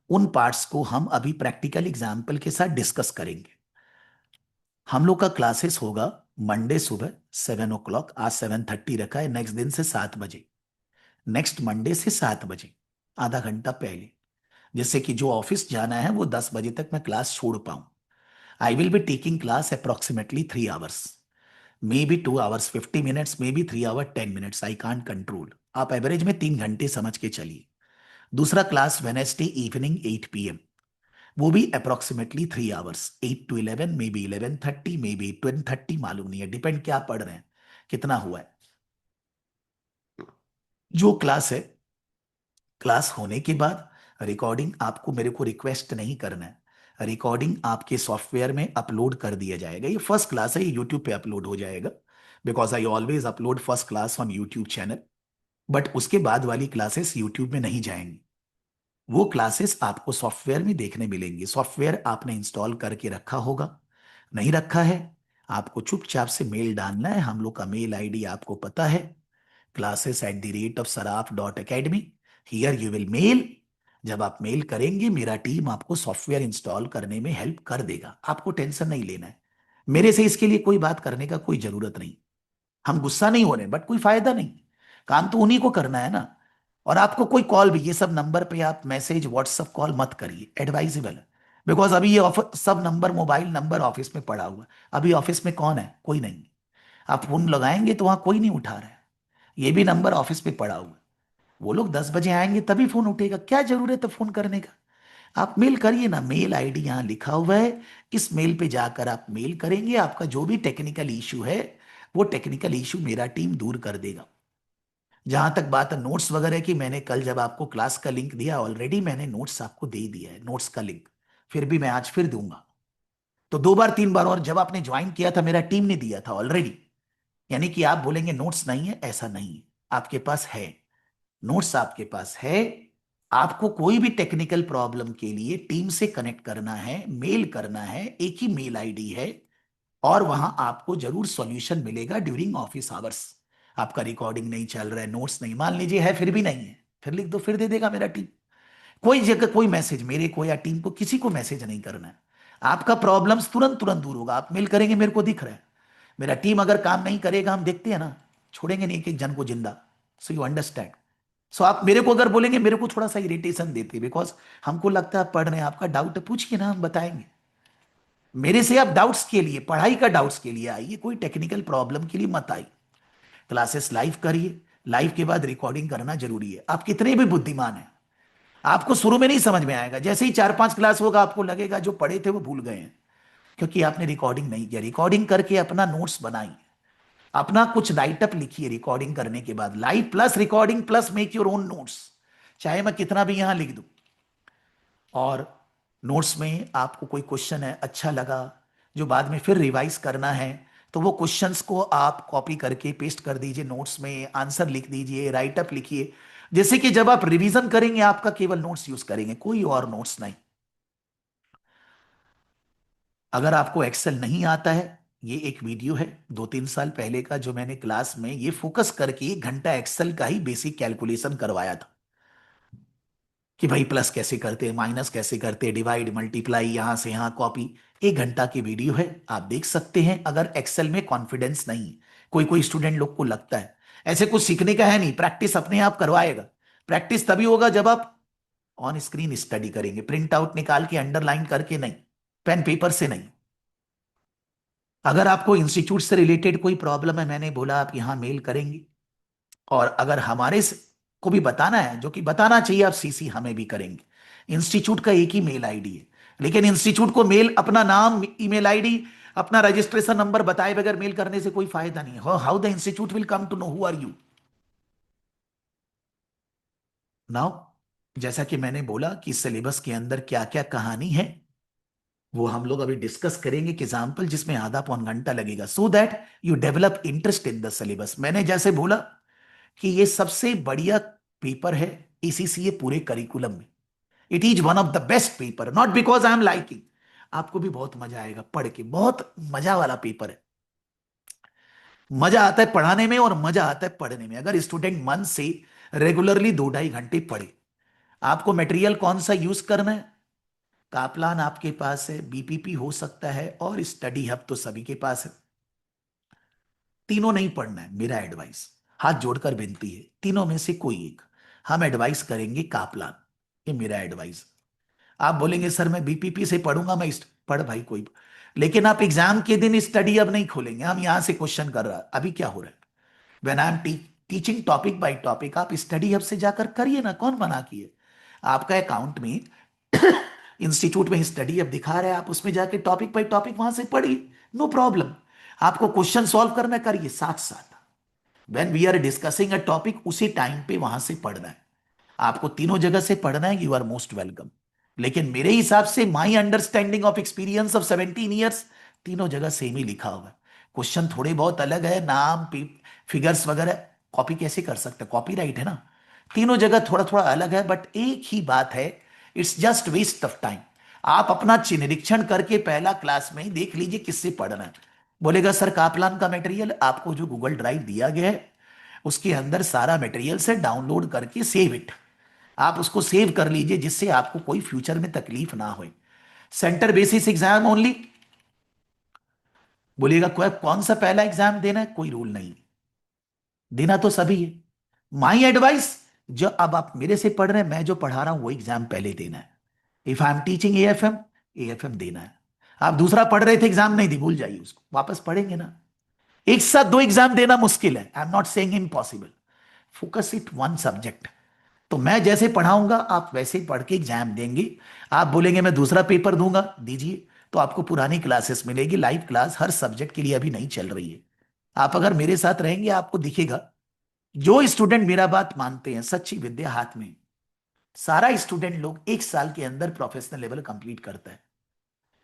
उन पार्ट्स को हम अभी प्रैक्टिकल एग्जाम्पल के साथ डिस्कस करेंगे। हम लोग का क्लासेस होगा मंडे सुबह 7 o'clock, आज 7:30 रखा है, नेक्स्ट दिन से 7 बजे, नेक्स्ट मंडे से 7 बजे, आधा घंटा पहले, जिससे कि जो ऑफिस जाना है वो 10 बजे तक मैं क्लास छोड़ पाऊं। I will be taking class approximately 3 hours, may be 2 hours 50 minutes, may be 3 hour 10 minutes, I can't control. आप एवरेज में 3 घंटे समझ के चलिए। दूसरा क्लास वेनेसडे इवनिंग 8 PM, वो भी approximately 3 hours, 8 to 11, may be 11:30, may be 10:30, मालूम नहीं है, डिपेंड क्या पढ़ रहे हैं, कितना हुआ है। जो क्लास है, क्लास होने के बाद रिकॉर्डिंग आपको, मेरे को रिक्वेस्ट नहीं करना है, रिकॉर्डिंग आपके सॉफ्टवेयर में अपलोड कर दिया जाएगा। ये फर्स्ट क्लास है, ये यूट्यूब पे अपलोड हो जाएगा, because I always upload first class on YouTube channel. But उसके बाद वाली क्लासेस यूट्यूब में नहीं जाएंगी, वो क्लासेस आपको सॉफ्टवेयर में देखने मिलेंगी। सॉफ्टवेयर आपने इंस्टॉल करके रखा होगा, नहीं रखा है आपको चुपचाप से मेल डालना है। हम लोग का मेल आईडी आपको पता है, classes@saraf.academy। Here you will mail. जब आप मेल करेंगे मेरा टीम आपको सॉफ्टवेयर इंस्टॉल करने में हेल्प कर देगा, आपको टेंशन नहीं लेना है। मेरे से इसके लिए कोई बात करने का कोई जरूरत नहीं। हम गुस्सा नहीं हो रहे, बट कोई फायदा नहीं, काम तो उन्हीं को करना है ना। और आपको कोई कॉल भी, ये सब नंबर पे आप मैसेज व्हाट्सअप कॉल मत करिए, एडवाइजेबल है। बिकॉज अभी ये सब नंबर, मोबाइल नंबर ऑफिस में पड़ा हुआ है। अभी ऑफिस में कौन है? कोई नहीं। आप फोन लगाएंगे तो वहां कोई नहीं उठा रहा है, ये भी नंबर ऑफिस पे पड़ा हुआ है। वो लोग 10 बजे आएंगे तभी फोन उठेगा, क्या जरूरत है फोन करने का? आप मेल करिए ना, मेल आईडी यहाँ लिखा हुआ है, इस मेल पे जाकर आप मेल करेंगे, आपका जो भी टेक्निकल इशू है वो टेक्निकल इशू मेरा टीम दूर कर देगा। जहां तक बात है नोट्स वगैरह की, मैंने कल जब आपको क्लास का लिंक दिया, ऑलरेडी मैंने नोट्स आपको दे दिया है, नोट्स का लिंक, फिर भी मैं आज फिर दूंगा। तो 2 बार 3 बार, और जब आपने ज्वाइन किया था मेरा टीम ने दिया था ऑलरेडी। यानी कि आप बोलेंगे नोट्स नहीं है, ऐसा नहीं है, आपके पास है, नोट्स आपके पास है। आपको कोई भी टेक्निकल प्रॉब्लम के लिए टीम से कनेक्ट करना है, मेल करना है, एक ही मेल आईडी है, और वहां आपको जरूर सॉल्यूशन मिलेगा ड्यूरिंग ऑफिस आवर्स। आपका रिकॉर्डिंग नहीं चल रहा है, नोट्स नहीं, मान लीजिए है फिर भी नहीं है, फिर लिख दो, फिर दे देगा मेरा टीम। कोई जगह कोई मैसेज मेरे को या टीम को, किसी को मैसेज नहीं करना है। आपका प्रॉब्लम्स तुरंत तुरंत दूर होगा, आप मेल करेंगे, मेरे को दिख रहा है। मेरा टीम अगर काम नहीं करेगा, हम देखते हैं ना, छोड़ेंगे नहीं एक एक जन को जिंदा। So you understand. सो आप मेरे को अगर बोलेंगे, मेरे को थोड़ा सा इरिटेशन देते, बिकॉज हमको लगता है आप पढ़ रहे हैं, आपका डाउट है पूछिए ना, हम बताएंगे। मेरे से आप डाउट्स के लिए, पढ़ाई का डाउट्स के लिए आइए, कोई टेक्निकल प्रॉब्लम के लिए मत आइए। क्लासेस लाइव करिए, लाइव के बाद रिकॉर्डिंग करना जरूरी है। आप कितने भी बुद्धिमान हैं, आपको शुरू में नहीं समझ में आएगा, जैसे ही 4-5 क्लास होगा आपको लगेगा जो पढ़े थे वो भूल गए हैं, क्योंकि आपने रिकॉर्डिंग नहीं किया। रिकॉर्डिंग करके अपना नोट्स बनाइए, अपना कुछ राइटअप लिखिए रिकॉर्डिंग करने के बाद, live plus recording plus make your own notes, चाहे मैं कितना भी यहां लिख दूं। और नोट्स में आपको कोई क्वेश्चन है अच्छा लगा जो बाद में फिर रिवाइज करना है, तो वो क्वेश्चंस को आप कॉपी करके पेस्ट कर दीजिए नोट्स में, आंसर लिख दीजिए, राइटअप लिखिए, जैसे कि जब आप रिवीजन करेंगे आपका केवल नोट्स यूज करेंगे, कोई और नोट्स नहीं। अगर आपको एक्सेल नहीं आता है, ये एक वीडियो है 2-3 साल पहले का, जो मैंने क्लास में ये फोकस करके 1 घंटा एक्सेल का ही बेसिक कैलकुलेशन करवाया था, कि भाई प्लस कैसे करते हैं, माइनस कैसे करते हैं, डिवाइड मल्टीप्लाई, यहां से यहां कॉपी। 1 घंटा की वीडियो है, आप देख सकते हैं। अगर एक्सेल में कॉन्फिडेंस नहीं है, कोई कोई स्टूडेंट लोग को लगता है ऐसे कुछ सीखने का है नहीं, प्रैक्टिस अपने आप करवाएगा। प्रैक्टिस तभी होगा जब आप ऑन स्क्रीन स्टडी करेंगे, प्रिंट आउट निकाल के अंडरलाइन करके नहीं, पेन पेपर से नहीं। अगर आपको इंस्टीट्यूट से रिलेटेड कोई प्रॉब्लम है, मैंने बोला आप यहां मेल करेंगे, और अगर को भी बताना है, जो कि बताना चाहिए, आप सीसी हमें भी करेंगे। इंस्टीट्यूट का एक ही मेल आईडी है, लेकिन इंस्टीट्यूट को मेल, अपना नाम, ईमेल आईडी, अपना रजिस्ट्रेशन नंबर बताए बगैर मेल करने से कोई फायदा नहीं है। How the institute will come to know who are you. Now, जैसा कि मैंने बोला कि सिलेबस के अंदर क्या क्या कहानी है, वो हम लोग अभी डिस्कस करेंगे एक एग्जाम्पल जिसमें आधा पौन घंटा लगेगा, सो that you develop interest in the syllabus. मैंने जैसे बोला कि ये सबसे बढ़िया पेपर है एसीसीए पूरे करिकुलम में। It is one of the best paper, not because I am liking. आपको भी बहुत मजा आएगा पढ़ के, बहुत मजा वाला पेपर है। मजा आता है पढ़ाने में और मजा आता है पढ़ने में, अगर स्टूडेंट मन से रेगुलरली 2-2.5 घंटे पढ़े। आपको मटेरियल कौन सा यूज करना है? कापलान आपके पास है, बीपीपी हो सकता है, और स्टडी हब तो सभी के पास है। तीनों नहीं पढ़ना है, मेरा एडवाइस, हाथ जोड़कर विनती है, तीनों में से कोई एक। हम एडवाइस करेंगे कापलान, ये मेरा एडवाइस। आप बोलेंगे सर मैं बीपीपी से पढ़ूंगा, मैं पढ़ भाई कोई, लेकिन आप एग्जाम के दिन स्टडी अब नहीं खोलेंगे। हम यहां से क्वेश्चन कर रहा, अभी क्या हो रहा है, when I am teaching topic by topic, आप स्टडी हब से जाकर करिए ना, कौन मना किए? आपका अकाउंट में इंस्टीट्यूट में स्टडी हब दिखा रहा है, आप उसमें जाके टॉपिक बाय टॉपिक वहां से पढ़िए, नो प्रॉब्लम। आपको क्वेश्चन सॉल्व करना, करिए साथ साथ। When we are discussing a topic, उसी टाइम पे वहां से पढ़ना है। आपको तीनों जगह से पढ़ना है, यू आर मोस्ट वेलकम। लेकिन मेरे हिसाब से, my understanding of experience of 17 years, तीनों जगह सेम ही लिखा हुआ है। क्वेश्चन थोड़े बहुत अलग है, नाम, फिगर्स वगैरह कॉपी कैसे कर सकते हैं, कॉपीराइट है ना। तीनों जगह थोड़ा थोड़ा अलग है, बट एक ही बात है, it's just waste of time. आप अपना निरीक्षण करके पहला क्लास में ही देख लीजिए किससे पढ़ना है। बोलेगा सर कापलान का मटेरियल, आपको जो गूगल ड्राइव दिया गया है उसके अंदर सारा मटेरियल से डाउनलोड करके सेव इट, आप उसको सेव कर लीजिए, जिससे आपको कोई फ्यूचर में तकलीफ ना हो। Centre basis exam only. बोलिएगा कौन सा पहला एग्जाम देना है, कोई रूल नहीं, देना तो सभी है। माई एडवाइस, जो अब आप मेरे से पढ़ रहे हैं, मैं जो पढ़ा रहा हूं वो एग्जाम पहले देना है। If I am teaching AFM, AFM देना है। आप दूसरा पढ़ रहे थे, एग्जाम नहीं दी, भूल जाइए उसको, वापस पढ़ेंगे ना। एक साथ 2 एग्जाम देना मुश्किल है, I am not saying impossible, focus it one subject. तो मैं जैसे पढ़ाऊंगा आप वैसे ही पढ़ के एग्जाम देंगे। आप बोलेंगे मैं दूसरा पेपर दूंगा, दीजिए, तो आपको पुरानी क्लासेस मिलेगी, लाइव क्लास हर सब्जेक्ट के लिए अभी नहीं चल रही है। आप अगर मेरे साथ रहेंगे आपको दिखेगा, जो स्टूडेंट मेरा बात मानते हैं, सच्ची विद्या हाथ में, सारा स्टूडेंट लोग 1 साल के अंदर प्रोफेशनल लेवल कंप्लीट करता है।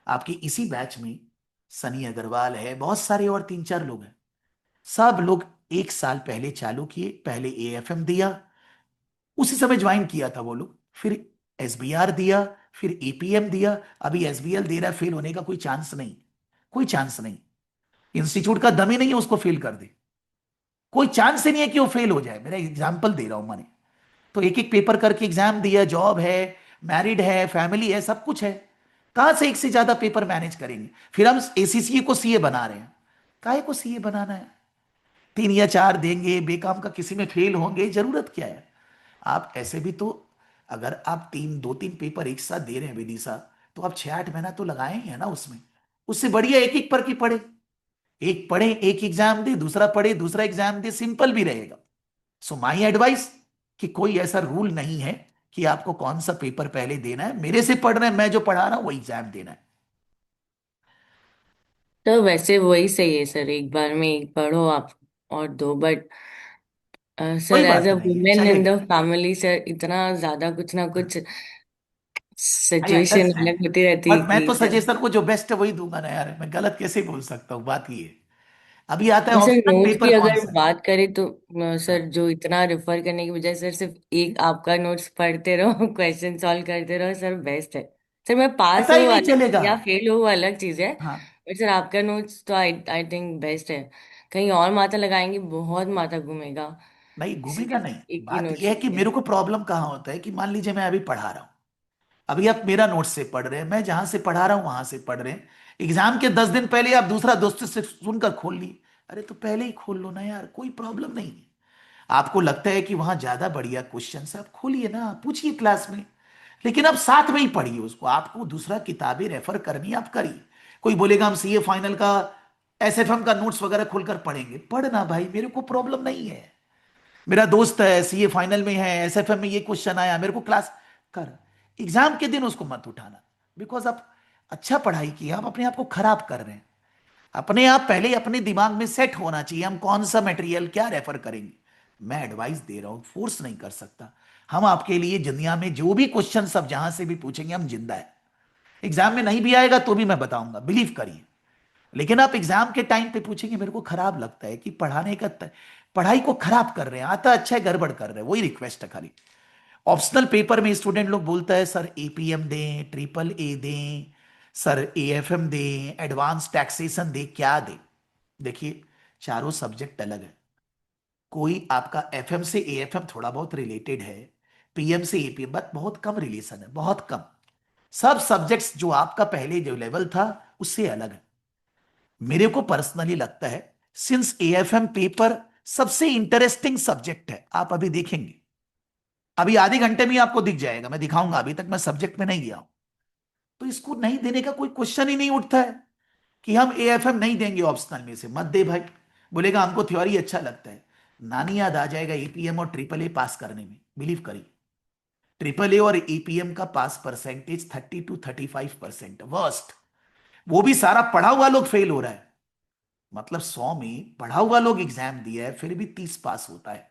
आपकी इसी बैच में सनी अग्रवाल है, बहुत सारे और 3-4 लोग हैं, सब लोग 1 साल पहले चालू किए, पहले एएफएम दिया, उसी समय ज्वाइन किया था वो लोग, फिर एसबीआर दिया, फिर एपीएम दिया, अभी एसबीएल दे रहा है। फेल होने का कोई चांस नहीं, कोई चांस नहीं। इंस्टीट्यूट का दम ही नहीं है उसको फेल कर दे, कोई चांस ही नहीं है कि वो फेल हो जाए। मेरा एग्जाम्पल दे रहा हूं मैंने, तो एक एक पेपर करके एग्जाम दिया, जॉब है, मैरिड है, फैमिली है, सब कुछ है, कहां से एक से ज्यादा पेपर मैनेज करेंगे? फिर हम एसीसीए को सीए बना रहे हैं, काहे को सीए बनाना है? 3 या 4 देंगे, बेकाम का किसी में फेल होंगे, जरूरत क्या है? आप ऐसे भी तो, अगर आप 2-3 पेपर एक साथ दे रहे हैं विदिशा, तो आप 6-8 महीना तो लगाए ही है ना उसमें। उससे बढ़िया एक एक पर की पढ़े, एक पढ़े, एक एग्जाम दे, दूसरा पढ़े, दूसरा एग्जाम दे, सिंपल भी रहेगा। सो माई एडवाइस, कि कोई ऐसा रूल नहीं है कि आपको कौन सा पेपर पहले देना है, मेरे से पढ़ रहे हैं, मैं जो पढ़ा रहा हूं वो एग्जाम देना है। तो वैसे वही सही है सर, एक बार में एक पढ़ो आप और दो, बट कोई सर एज बात अ नहीं है, वुमेन इन चलेगा। द फैमिली सर, इतना ज्यादा कुछ ना कुछ आई सिचुएशन अंडरस्टैंड, अलग होती रहती है बट मैं कि तो सर, सजेशन को जो बेस्ट है वही दूंगा ना यार, मैं गलत कैसे बोल सकता हूँ, बात ये है। अभी आता है सर ऑप्शनल नोट्स की पेपर कौन अगर सा है? बात करें तो हाँ, सर जो इतना रेफर करने की बजाय सर सिर्फ एक आपका नोट्स पढ़ते रहो क्वेश्चन सॉल्व करते रहो सर, बेस्ट है। सर मैं पास पता ही हूँ नहीं अलग चलेगा। या फेल हूँ अलग चीज है, हाँ, बट सर आपका नोट्स तो आई आई थिंक बेस्ट है। कहीं और माथा लगाएंगे बहुत माथा घूमेगा, नहीं घूमेगा इसलिए नहीं। एक ही बात नोट्स यह है कि ठीक है। मेरे को प्रॉब्लम कहाँ होता है कि मान लीजिए मैं अभी पढ़ा रहा हूँ, अभी आप मेरा नोट से पढ़ रहे हैं, मैं जहां से पढ़ा रहा हूं वहां से पढ़ रहे हैं, एग्जाम के 10 दिन पहले आप दूसरा दोस्त से सुनकर खोल ली, अरे तो पहले ही खोल लो ना यार, कोई प्रॉब्लम नहीं है। आपको लगता है कि वहां ज्यादा बढ़िया क्वेश्चन है, आप खोलिए ना, पूछिए क्लास में, लेकिन आप साथ में ही पढ़िए उसको। आपको दूसरा किताबें रेफर करनी है, आप करिए। कोई बोलेगा हम सीए फाइनल का, एसएफएम का नोट्स वगैरह खोलकर पढ़ेंगे, पढ़ना भाई, मेरे को प्रॉब्लम नहीं है। मेरा दोस्त है सीए फाइनल में है, एसएफएम में ये क्वेश्चन आया, मेरे को क्लास कर, एग्जाम के दिन उसको मत उठाना। बिकॉज आप अच्छा पढ़ाई किया, आप अपने आप को खराब कर रहे हैं। अपने आप पहले अपने दिमाग में सेट होना चाहिए, हम कौन सा मटेरियल क्या रेफर करेंगे। मैं एडवाइस दे रहा हूं, फोर्स नहीं कर सकता। हम आपके लिए दुनिया में जो भी क्वेश्चन सब जहां से भी पूछेंगे, हम जिंदा है। एग्जाम में नहीं भी आएगा तो भी मैं बताऊंगा, बिलीव करिए। लेकिन आप एग्जाम के टाइम पे पूछेंगे, मेरे को खराब लगता है कि पढ़ाने का पढ़ाई को खराब कर रहे हैं, आता अच्छा है गड़बड़ कर रहे हैं, वही रिक्वेस्ट है खाली। ऑप्शनल पेपर में स्टूडेंट लोग बोलता है सर एपीएम दें, ट्रिपल ए दें, सर एएफएम दें, एडवांस टैक्सेशन दें, क्या दें। देखिए चारों सब्जेक्ट अलग है। कोई आपका एफएम से एएफएम थोड़ा बहुत रिलेटेड है, पीएम से एपीएम बट बहुत कम रिलेशन है, बहुत कम। सब सब्जेक्ट्स जो आपका पहले जो लेवल था उससे अलग है। मेरे को पर्सनली लगता है सिंस एएफएम पेपर सबसे इंटरेस्टिंग सब्जेक्ट है, आप अभी देखेंगे, अभी आधे घंटे में ही आपको दिख जाएगा, मैं दिखाऊंगा, अभी तक मैं सब्जेक्ट में नहीं गया हूं। तो इसको नहीं देने का कोई क्वेश्चन ही नहीं उठता है कि हम एएफएम नहीं देंगे ऑप्शनल में से, मत दे भाई। बोलेगा हमको थ्योरी अच्छा लगता है, नानी याद आ जाएगा एपीएम और ट्रिपल ए पास करने में, बिलीव करिए। ट्रिपल ए और एपीएम का पास परसेंटेज 30 to 35% वर्स्ट। वो भी सारा पढ़ा हुआ लोग फेल हो रहा है, मतलब 100 में पढ़ा हुआ लोग एग्जाम दिया है फिर भी 30 पास होता है,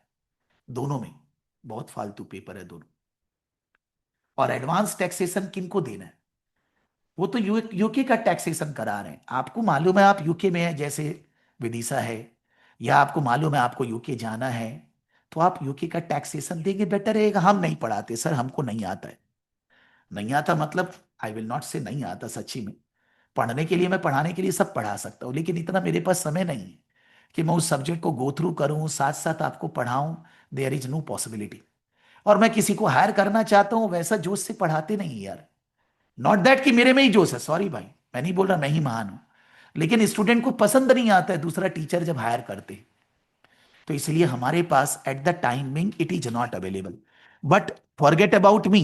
दोनों में बहुत फालतू पेपर है दोनों। और एडवांस टैक्सेशन किनको देना है, वो तो यूके का टैक्सेशन करा रहे हैं। आपको मालूम है आप यूके में है, जैसे विदिशा है, या आपको मालूम है आपको यूके जाना है, तो आप यूके का टैक्सेशन देंगे, बेटर रहेगा। हम नहीं पढ़ाते सर, हमको नहीं आता है। नहीं आता मतलब आई विल नॉट से नहीं आता, सच्ची में पढ़ने के लिए मैं पढ़ाने के लिए सब पढ़ा सकता हूँ, लेकिन इतना मेरे पास समय नहीं है कि मैं उस सब्जेक्ट को गो थ्रू करूँ, साथ साथ आपको पढ़ाऊं। There is no possibility. और मैं किसी को हायर करना चाहता हूं, वैसा जोश से पढ़ाते नहीं यार। नॉट दैट कि मेरे में ही जोश है, सॉरी भाई, मैं नहीं बोल रहा मैं ही महान हूं, लेकिन स्टूडेंट को पसंद नहीं आता है दूसरा टीचर जब हायर करते। तो इसलिए हमारे पास at the timing it is not available. But forget about me,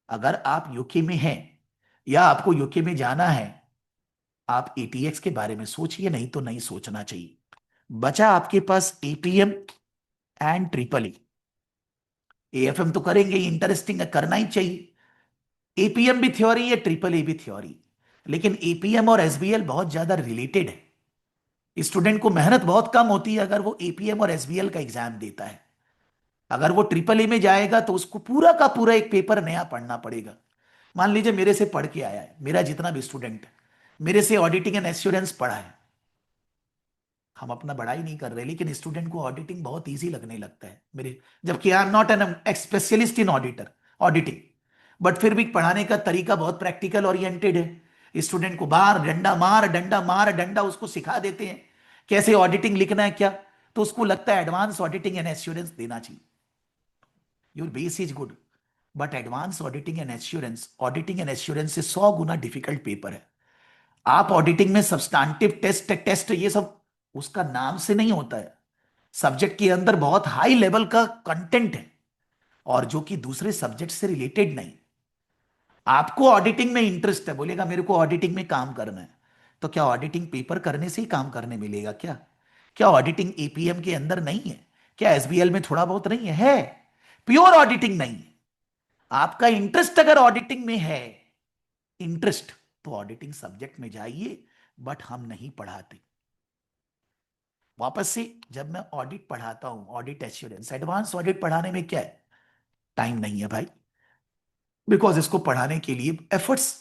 अगर आप यूके में हैं या आपको यूके में जाना है, आप एटीएक्स के बारे में सोचिए, नहीं तो नहीं सोचना चाहिए। बचा आपके पास APM and triple A. AFM तो करेंगे, इंटरेस्टिंग है, करना ही चाहिए। एपीएम भी थ्योरी है, ट्रिपल ए भी थ्योरी, लेकिन एपीएम और एसबीएल बहुत ज्यादा रिलेटेड है। स्टूडेंट को मेहनत बहुत कम होती है अगर वो एपीएम और एसबीएल का एग्जाम देता है। अगर वो ट्रिपल ए में जाएगा तो उसको पूरा का पूरा एक पेपर नया पढ़ना पड़ेगा। मान लीजिए मेरे से पढ़ के आया है, मेरा जितना भी स्टूडेंट है मेरे से ऑडिटिंग एंड एश्योरेंस पढ़ा है, हम अपना बड़ाई नहीं कर रहे, लेकिन स्टूडेंट को ऑडिटिंग बहुत इजी लगने लगता है मेरे, जबकि आई am not an specialist in auditing, but फिर भी पढ़ाने का तरीका बहुत प्रैक्टिकल ओरिएंटेड है। स्टूडेंट को बार डंडा मार डंडा मार डंडा उसको सिखा देते हैं कैसे ऑडिटिंग लिखना है क्या, तो उसको लगता है एडवांस ऑडिटिंग एंड एश्योरेंस देना चाहिए। Your base is good, but advance auditing and assurance से 100 गुना डिफिकल्ट पेपर है। आप ऑडिटिंग में सब्सटैंटिव टेस्ट टेस्ट ये सब उसका नाम से नहीं होता है, सब्जेक्ट के अंदर बहुत हाई लेवल का कंटेंट है, और जो कि दूसरे सब्जेक्ट से रिलेटेड नहीं। आपको ऑडिटिंग में इंटरेस्ट है, बोलेगा मेरे को ऑडिटिंग में काम करना है, तो क्या ऑडिटिंग पेपर करने से ही काम करने मिलेगा क्या? क्या ऑडिटिंग एपीएम के अंदर नहीं है? क्या एसबीएल में थोड़ा बहुत नहीं है? प्योर ऑडिटिंग नहीं है। आपका इंटरेस्ट अगर ऑडिटिंग में है, इंटरेस्ट, तो ऑडिटिंग सब्जेक्ट में जाइए, बट हम नहीं पढ़ाते। वापस से जब मैं ऑडिट पढ़ाता हूं, ऑडिट एश्योरेंस, एडवांस ऑडिट पढ़ाने में क्या है, टाइम नहीं है भाई, बिकॉज इसको पढ़ाने के लिए एफर्ट्स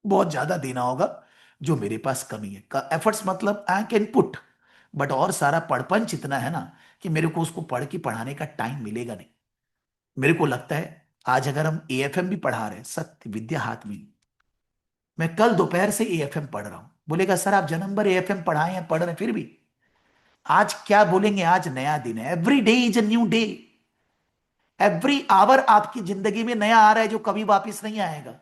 बहुत ज्यादा देना होगा, जो मेरे पास कमी है। एफर्ट्स मतलब आई कैन पुट, बट और सारा पढ़पंच इतना है ना कि मेरे को उसको पढ़ के पढ़ाने का टाइम मिलेगा नहीं। मेरे को लगता है आज अगर हम एएफएम भी पढ़ा रहे हैं, सत्य विद्या हाथ में, मैं कल दोपहर से एएफएम पढ़ रहा हूं, बोलेगा सर आप जन्म भर एएफएम पढ़ाए हैं, पढ़ रहे हैं, फिर भी आज क्या बोलेंगे, आज नया दिन है, every day is a new day. Every hour आपकी जिंदगी में नया आ रहा है जो कभी वापिस नहीं आएगा।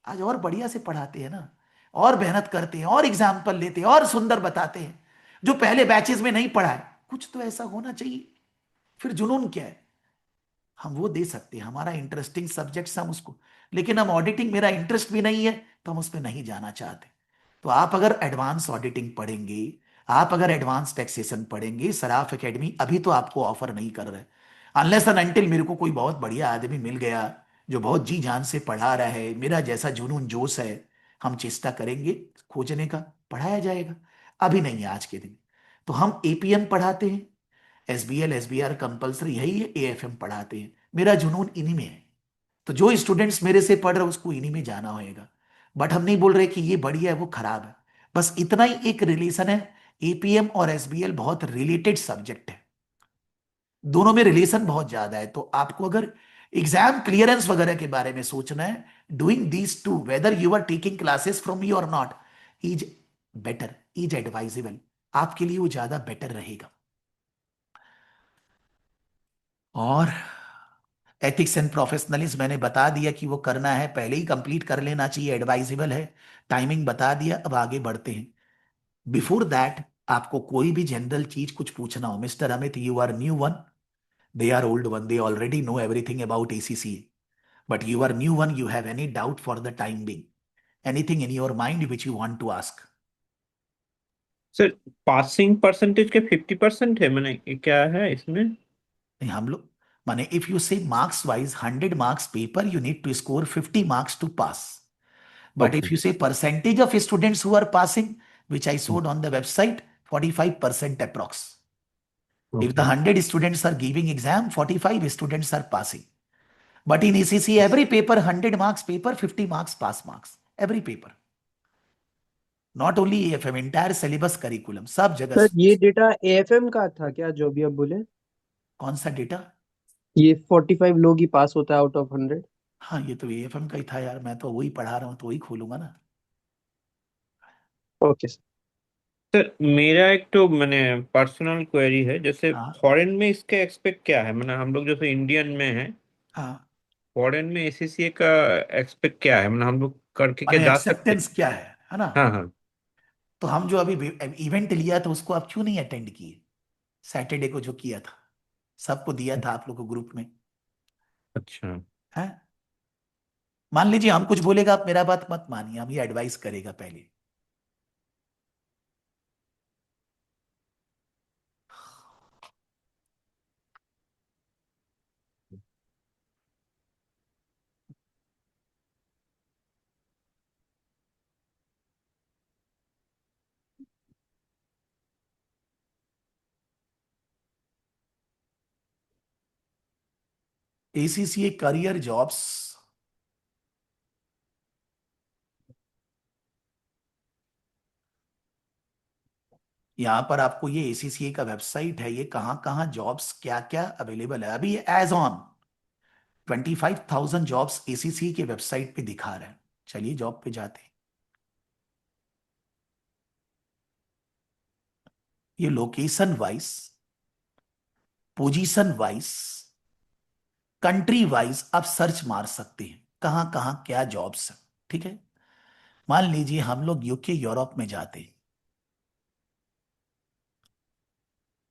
आज और बढ़िया से पढ़ाते हैं ना, और मेहनत करते हैं, और एग्जाम्पल लेते हैं, और सुंदर बताते हैं, जो पहले बैचेस में नहीं पढ़ा है। कुछ तो ऐसा होना चाहिए, फिर जुनून क्या है, हम वो दे सकते हैं, हमारा इंटरेस्टिंग सब्जेक्ट हम उसको, लेकिन हम ऑडिटिंग, मेरा इंटरेस्ट भी नहीं है तो हम उस पर नहीं जाना चाहते। तो आप अगर एडवांस ऑडिटिंग पढ़ेंगे, आप अगर एडवांस टैक्सेशन पढ़ेंगे, सराफ एकेडमी अभी तो आपको ऑफर नहीं कर रहा है, अनलेस एंड अनटिल मेरे को कोई बहुत बढ़िया आदमी मिल गया जो बहुत जी जान से पढ़ा रहा है, मेरा जैसा जुनून जोश है, हम चेष्टा करेंगे खोजने का, पढ़ाया जाएगा। अभी नहीं है आज के दिन। तो हम एपीएम पढ़ाते हैं, एसबीएल एसबीआर कंपलसरी यही है, एएफएम पढ़ाते हैं, मेरा जुनून इन्हीं में है। तो जो स्टूडेंट्स मेरे से पढ़ रहे हैं उसको इन्हीं में जाना होएगा। बट हम नहीं बोल रहे कि ये बढ़िया है वो खराब है, बस इतना ही एक रिलेशन है। एपीएम और एसबीएल बहुत रिलेटेड सब्जेक्ट है, दोनों में रिलेशन बहुत ज्यादा है। तो आपको अगर एग्जाम क्लियरेंस वगैरह के बारे में सोचना है, doing these two whether you are taking classes from me और not is better, is advisable, आपके लिए वो ज्यादा बेटर रहेगा। और एथिक्स एंड प्रोफेशनलिज्म मैंने बता दिया कि वो करना है, पहले ही कंप्लीट कर लेना चाहिए, एडवाइजेबल है। टाइमिंग बता दिया, अब आगे बढ़ते हैं। बिफोर दैट आपको कोई भी जनरल चीज कुछ पूछना हो, mister Amit you are new one, they are old one, they already know everything about ACC, but you are new one, you have any doubt for the time being, anything in your mind which you want to ask? Sir passing percentage के 50% है, मैंने क्या है इसमें? नहीं, हम लोग माने if you say marks wise 100 marks paper you need to score 50 marks to pass, but if okay. you say percentage of students who are passing, which I showed on the website, 45% approx. If the okay. 100 students are giving exam, 45 students are passing. But in ACC, every paper 100 marks paper, 50 marks pass marks, every paper. Not only AFM, entire syllabus curriculum, सब जगह। Sir ये data AFM का था क्या जो अभी आप बोले? कौन सा डेटा? ये 45 लोग ही पास होता है आउट ऑफ 100? हाँ, ये तो एएफएम का ही था यार, मैं तो वही पढ़ा रहा हूँ तो वही खोलूंगा ना। Okay sir. सर मेरा एक तो मैंने पर्सनल क्वेरी है, जैसे हाँ फॉरेन में इसके एक्सपेक्ट क्या है, मतलब हम लोग जैसे इंडियन में है, हाँ, फॉरेन में एसीसीए का एक्सपेक्ट क्या है, मतलब हम लोग करके क्या माने जा सकते हैं? एक्सेप्टेंस क्या है ना? हाँ हाँ। तो हम जो अभी इवेंट लिया था उसको आप क्यों नहीं अटेंड किए? सैटरडे को जो किया था, सबको दिया था आप लोग को ग्रुप में, अच्छा। है? मान लीजिए हम कुछ बोलेगा, आप मेरा बात मत मानिए, हम ये एडवाइस करेगा पहले। एसीसीए करियर जॉब्स, यहाँ पर आपको ये एसीसीए का वेबसाइट है, ये कहाँ कहाँ जॉब्स क्या क्या अवेलेबल है अभी एज ऑन 25,000 जॉब्स एसीसीए के वेबसाइट पे दिखा रहे हैं। चलिए जॉब पे जाते हैं। ये location wise, position wise, country wise आप सर्च मार सकते हैं कहाँ कहाँ क्या जॉब्स हैं। ठीक है, मान लीजिए हम लोग यूके यूरोप में जाते हैं,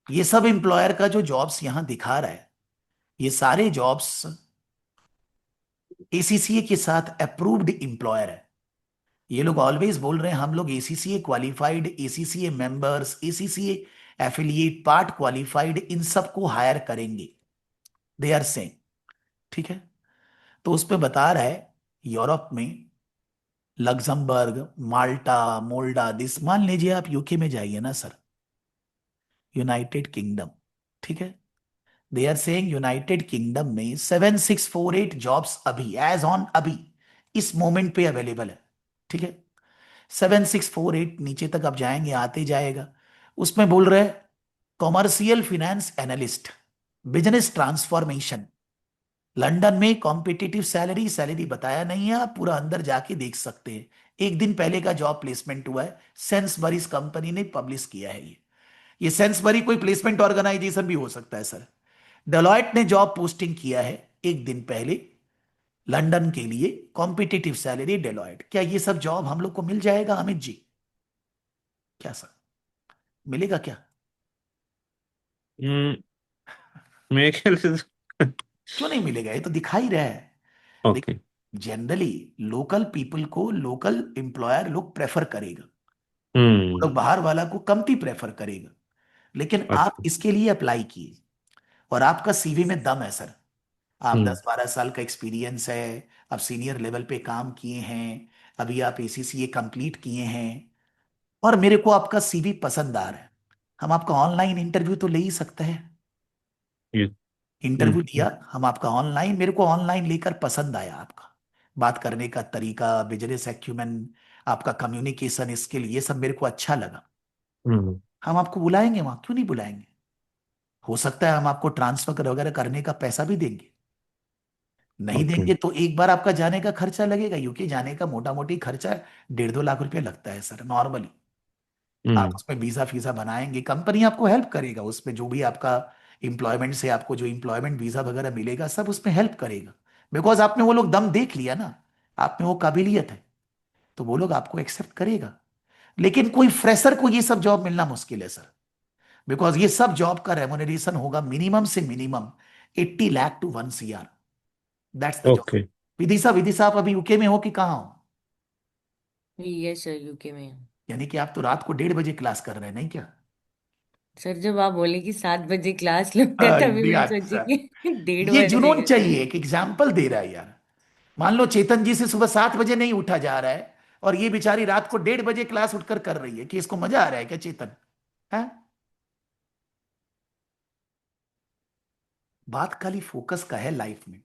ये सब एम्प्लॉयर का जो जॉब्स यहां दिखा रहा है, ये सारे जॉब्स एसीसीए के साथ अप्रूव्ड एम्प्लॉयर है। ये लोग ऑलवेज बोल रहे हैं हम लोग ACCA qualified, ACCA members, ACCA affiliate, part qualified, इन सबको हायर करेंगे, दे आर सेइंग। ठीक है, तो उस पे बता रहा है यूरोप में लग्जमबर्ग, माल्टा, मोल्डा, दिस, मान लीजिए आप यूके में जाइए ना सर, यूनाइटेड किंगडम, ठीक है, they are saying United Kingdom में 7648 जॉब्स अभी एज ऑन अभी इस मोमेंट पे अवेलेबल है। ठीक है, 7648 नीचे तक आप जाएंगे आते जाएगा। उसमें बोल रहे हैं commercial finance analyst, business transformation, London में कॉम्पिटिटिव सैलरी, सैलरी बताया नहीं है, आप पूरा अंदर जाके देख सकते हैं। एक दिन पहले का जॉब प्लेसमेंट हुआ है, सेंसबरीज कंपनी ने पब्लिश किया है ये सेंसबरी कोई प्लेसमेंट ऑर्गेनाइजेशन भी हो सकता है सर। डेलॉयट ने जॉब पोस्टिंग किया है एक दिन पहले लंदन के लिए, कॉम्पिटिटिव सैलरी डेलॉयट। क्या ये सब जॉब हम लोग को मिल जाएगा अमित जी? क्या सर, मिलेगा क्या? हम्म, मेरे ख्याल से क्यों नहीं मिलेगा, ये तो दिखा ही रहा है। ओके। जनरली लोकल पीपल को लोकल एम्प्लॉयर लोग प्रेफर करेगा, हम्म। लोग बाहर वाला को कमती प्रेफर करेगा। लेकिन आप अच्छा। इसके लिए अप्लाई किए और आपका सीवी में दम है सर। आप हम्म 10-12 साल का एक्सपीरियंस है, आप सीनियर लेवल पे काम किए हैं, अभी आप एसीसीए कंप्लीट किए हैं, और मेरे को आपका सीवी पसंद आ रहा है। हम आपका ऑनलाइन इंटरव्यू तो ले ही सकते हैं। ये इंटरव्यू लिया हम आपका ऑनलाइन, मेरे को ऑनलाइन लेकर पसंद आया आपका बात करने का तरीका, बिजनेस एक्यूमेन, आपका कम्युनिकेशन स्किल, ये सब मेरे को अच्छा लगा। हम्म। हम आपको बुलाएंगे वहां, क्यों नहीं बुलाएंगे। हो सकता है हम आपको ट्रांसफर वगैरह करने का पैसा भी देंगे। नहीं ओके। देंगे तो एक बार आपका जाने का खर्चा लगेगा, यूके जाने का मोटा मोटी खर्चा 1.5-2 लाख रुपया लगता है सर नॉर्मली। आप हम्म उसमें वीजा फीसा बनाएंगे, कंपनी आपको हेल्प करेगा उसमें, जो भी आपका एम्प्लॉयमेंट से आपको जो एम्प्लॉयमेंट वीजा वगैरह मिलेगा सब उसमें हेल्प करेगा। बिकॉज आपने वो लोग दम देख लिया ना, आप में वो काबिलियत है, तो वो लोग आपको एक्सेप्ट करेगा। लेकिन कोई फ्रेशर को ये सब जॉब मिलना मुश्किल है सर। बिकॉज ये सब जॉब का रेमुनरेशन होगा मिनिमम से minimum 80 lakh to 1 CR। That's the job. Okay. Vidisha आप अभी यूके में हो कि कहाँ हो। ये सर यूके में है। यानी कि आप तो रात को 1:30 बजे क्लास कर रहे हैं, नहीं क्या। सर जब आप बोले कि 7 बजे क्लास लूंगा तभी मैं यार सोची सर, कि 1:30 बजे जुनून का सर। चाहिए, एक एग्जाम्पल दे रहा है यार। मान लो चेतन जी से सुबह 7 बजे नहीं उठा जा रहा है, और ये बेचारी रात को 1:30 बजे क्लास उठकर कर रही है, कि इसको मजा आ रहा है क्या चेतन। है बात खाली फोकस का है लाइफ में।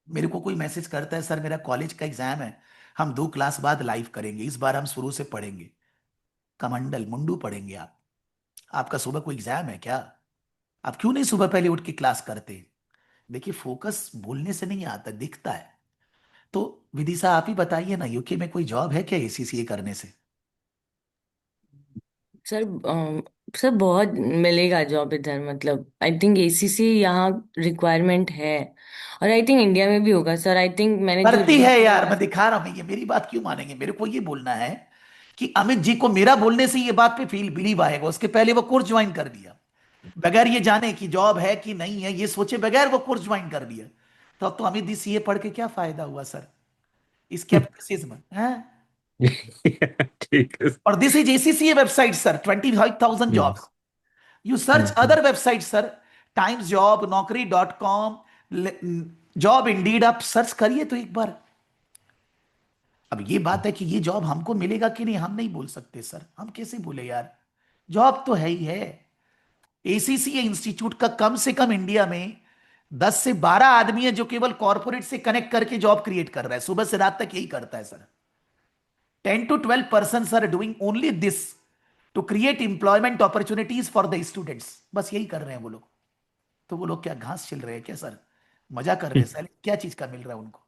मेरे को कोई मैसेज करता है, सर मेरा कॉलेज का एग्जाम है, हम 2 क्लास बाद लाइव करेंगे, इस बार हम शुरू से पढ़ेंगे। कमंडल मुंडू पढ़ेंगे आप। आपका सुबह कोई एग्जाम है क्या। आप क्यों नहीं सुबह पहले उठ के क्लास करते। देखिए फोकस बोलने से नहीं आता, दिखता है। तो विदिशा आप ही बताइए ना, यूके में कोई जॉब है क्या एसीसीए करने से। सर सर बहुत मिलेगा जॉब इधर, मतलब आई थिंक एसीसी यहाँ रिक्वायरमेंट है। और आई थिंक इंडिया में भी होगा सर, आई थिंक मैंने जो करती है रील्स यार, वगैरह। मैं दिखा रहा हूं, ये मेरी बात क्यों मानेंगे। मेरे को ये बोलना है कि अमित जी को मेरा बोलने से ये बात पे फील बिलीव आएगा, उसके पहले वो कोर्स ज्वाइन कर दिया बगैर ये जाने कि जॉब है कि नहीं है, ये सोचे बगैर वो कोर्स ज्वाइन कर दिया। तो अमित जी सीए पढ़ के क्या फायदा हुआ सर। स्केप्टिसिज्म है। ठीक है। और this is ACCA website sir, 25,000 hmm jobs. You search hmm other website sir, times job, नौकरी.com, जॉब इंडीड, आप सर्च करिए तो एक बार। अब ये बात है कि ये जॉब हमको मिलेगा कि नहीं, हम नहीं बोल सकते सर, हम कैसे बोले यार। जॉब तो है ही है। एसीसी इंस्टीट्यूट का कम से कम इंडिया में 10 से 12 आदमी है जो केवल कॉर्पोरेट से कनेक्ट करके जॉब क्रिएट कर रहा है, सुबह से रात तक यही करता है sir. 10 to 12 persons are doing only this to create employment opportunities for the students, बस यही कर रहे हैं वो लोग। तो वो लोग क्या घास छिल रहे हैं क्या सर, मजा कर रहे हैं सर, क्या चीज का मिल रहा है उनको।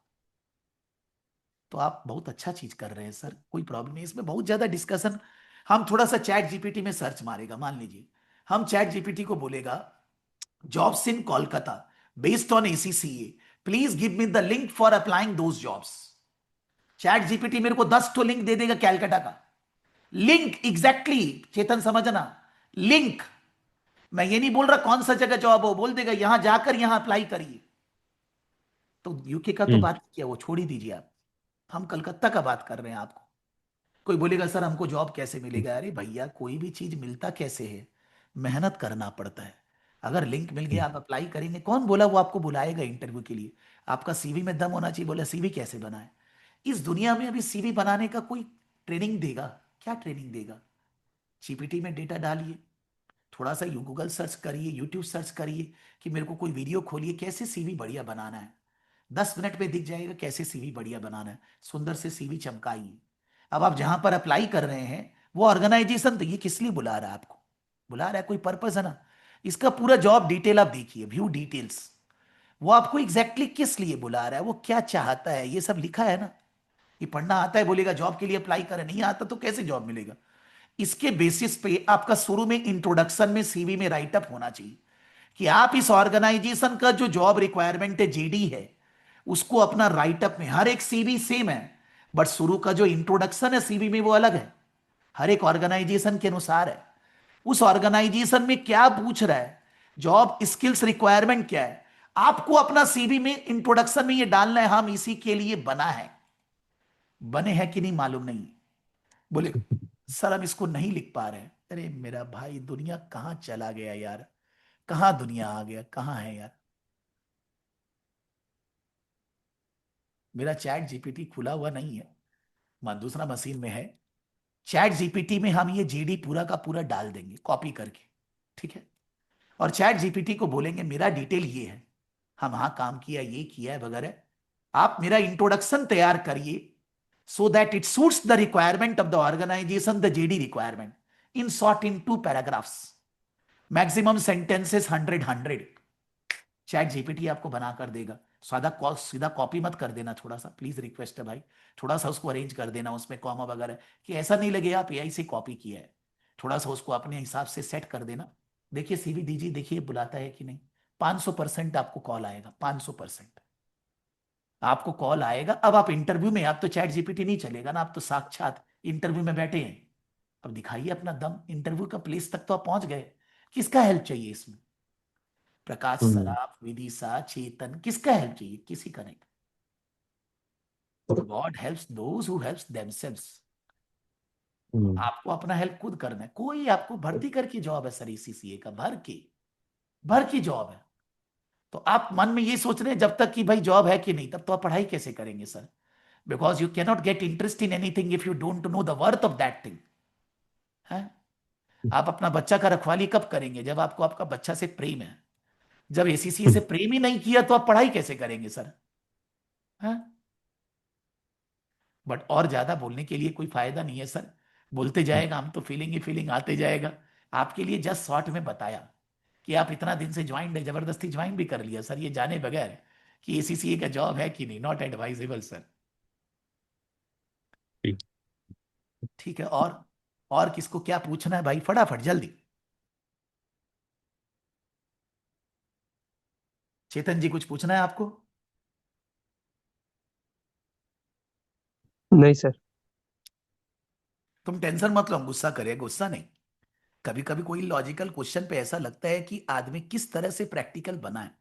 तो आप बहुत अच्छा चीज कर रहे हैं सर, कोई प्रॉब्लम नहीं इसमें, बहुत ज्यादा डिस्कशन। हम थोड़ा सा चैट जीपीटी में सर्च मारेगा, मान लीजिए हम चैट जीपीटी को बोलेगा jobs in Kolkata based on ACCA, please give me the link for applying those jobs. Chat GPT मेरे को 10 लिंक दे देगा कैलकाटा का। लिंक एग्जैक्टली चेतन समझना, लिंक। मैं ये नहीं बोल रहा कौन सा जगह जॉब हो, बोल देगा यहां जाकर यहां अप्लाई करिए। तो यूके का तो हम्म बात किया, वो छोड़ ही दीजिए आप। हम कलकत्ता का बात कर रहे हैं आपको। कोई बोलेगा सर हमको जॉब कैसे मिलेगा, अरे भैया कोई भी चीज मिलता कैसे है, मेहनत करना पड़ता है। अगर लिंक मिल गया आप अप्लाई करेंगे, कौन बोला वो आपको बुलाएगा इंटरव्यू के लिए। आपका सीवी में दम होना चाहिए। बोला सीवी कैसे बनाए। इस दुनिया में अभी सीवी बनाने का कोई ट्रेनिंग देगा, क्या ट्रेनिंग देगा। जीपीटी में डेटा डालिए, थोड़ा सा यू गूगल सर्च करिए, यूट्यूब सर्च करिए, कि मेरे को कोई वीडियो खोलिए कैसे सीवी बढ़िया बनाना है। 10 मिनट में दिख जाएगा कैसे सीवी बढ़िया बनाना है, सुंदर से सीवी चमकाइए। अब आप जहां पर अप्लाई कर रहे हैं वो ऑर्गेनाइजेशन, तो ये किस लिए बुला रहा है आपको, बुला रहा है कोई पर्पस है ना। इसका पूरा जॉब डिटेल आप देखिए, व्यू डिटेल्स। वो आपको एग्जैक्टली exactly किस लिए बुला रहा है, वो क्या चाहता है, ये सब लिखा है ना। ये पढ़ना आता है बोलेगा जॉब के लिए अप्लाई करें, नहीं आता तो कैसे जॉब मिलेगा। इसके बेसिस पे आपका शुरू में इंट्रोडक्शन में सीवी में राइटअप होना चाहिए कि आप इस ऑर्गेनाइजेशन का जो जॉब रिक्वायरमेंट है, जेडी है, उसको अपना राइटअप में, हर एक सीवी सेम है बट शुरू का जो इंट्रोडक्शन है सीवी में वो अलग है, हर एक ऑर्गेनाइजेशन के अनुसार है। उस ऑर्गेनाइजेशन में क्या पूछ रहा है, जॉब स्किल्स रिक्वायरमेंट क्या है, आपको अपना सीवी में इंट्रोडक्शन में ये डालना है, हम इसी के लिए बना है। बने हैं कि नहीं मालूम नहीं। बोले सर हम इसको नहीं लिख पा रहे हैं। अरे मेरा भाई, दुनिया कहाँ चला गया यार, कहाँ दुनिया आ गया, कहाँ है यार। मेरा चैट जीपीटी खुला हुआ नहीं है, दूसरा मशीन में है। चैट जीपीटी में हम ये जीडी पूरा का पूरा डाल देंगे कॉपी करके, ठीक है। और चैट जीपीटी को बोलेंगे मेरा डिटेल ये है, हम वहां काम किया, ये किया है वगैरह, आप मेरा इंट्रोडक्शन तैयार करिए so that it suits the requirement of the organization, the JD requirement, in short in 2 paragraphs, maximum sentences 100 chat GPT आपको बना कर देगा। सीधा कॉपी मत कर देना, थोड़ा सा प्लीज रिक्वेस्ट है भाई, थोड़ा सा उसको अरेंज कर देना उसमें कॉमा वगैरह, कि ऐसा नहीं लगे आप एआई से कॉपी किया है। थोड़ा सा उसको अपने हिसाब से सेट कर देना। देखिए सीवी दीजिए, देखिए बुलाता है कि नहीं। 500% आपको कॉल आएगा, 500% आपको कॉल आएगा। अब आप इंटरव्यू में, आप तो चैट जीपीटी नहीं चलेगा ना, आप तो साक्षात इंटरव्यू में बैठे हैं। अब दिखाइए अपना दम, इंटरव्यू का प्लेस तक तो आप पहुंच गए। किसका हेल्प चाहिए इसमें? प्रकाश सराफ, विदिशा, चेतन, किसका हेल्प चाहिए? किसी का नहीं। God helps those who helps themselves. आपको अपना हेल्प खुद करना है। कोई आपको भर्ती करके जॉब है सर, ECCA का भर की जॉब है। तो आप मन में ये सोच रहे हैं जब तक कि भाई जॉब है कि नहीं, तब तो आप पढ़ाई कैसे करेंगे sir? Because you cannot get interest in anything if you don't know the worth of that thing है। आप अपना बच्चा का रखवाली कब करेंगे? जब आपको आपका बच्चा से प्रेम है। जब ACCA से प्रेम ही नहीं किया तो आप पढ़ाई कैसे करेंगे सर? है। बट और ज्यादा बोलने के लिए कोई फायदा नहीं है सर, बोलते जाएगा हम तो फीलिंग ही फीलिंग आते जाएगा। आपके लिए जस्ट शॉर्ट में बताया कि आप इतना दिन से ज्वाइन है, जबरदस्ती ज्वाइन भी कर लिया सर, ये जाने बगैर कि ACCA का जॉब है कि नहीं। Not advisable sir. ठीक। ठीक है। और किसको क्या पूछना है भाई, फटाफट जल्दी। चेतन जी कुछ पूछना है आपको? नहीं सर। तुम टेंशन मत लो, हम गुस्सा करें, गुस्सा नहीं। कभी कभी कोई लॉजिकल क्वेश्चन पे ऐसा लगता है कि आदमी किस तरह से प्रैक्टिकल बना है।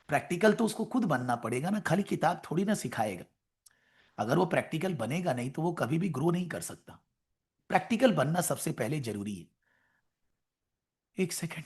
प्रैक्टिकल तो उसको खुद बनना पड़ेगा ना, खाली किताब थोड़ी ना सिखाएगा। अगर वो प्रैक्टिकल बनेगा नहीं तो वो कभी भी ग्रो नहीं कर सकता। प्रैक्टिकल बनना सबसे पहले जरूरी है। एक सेकेंड।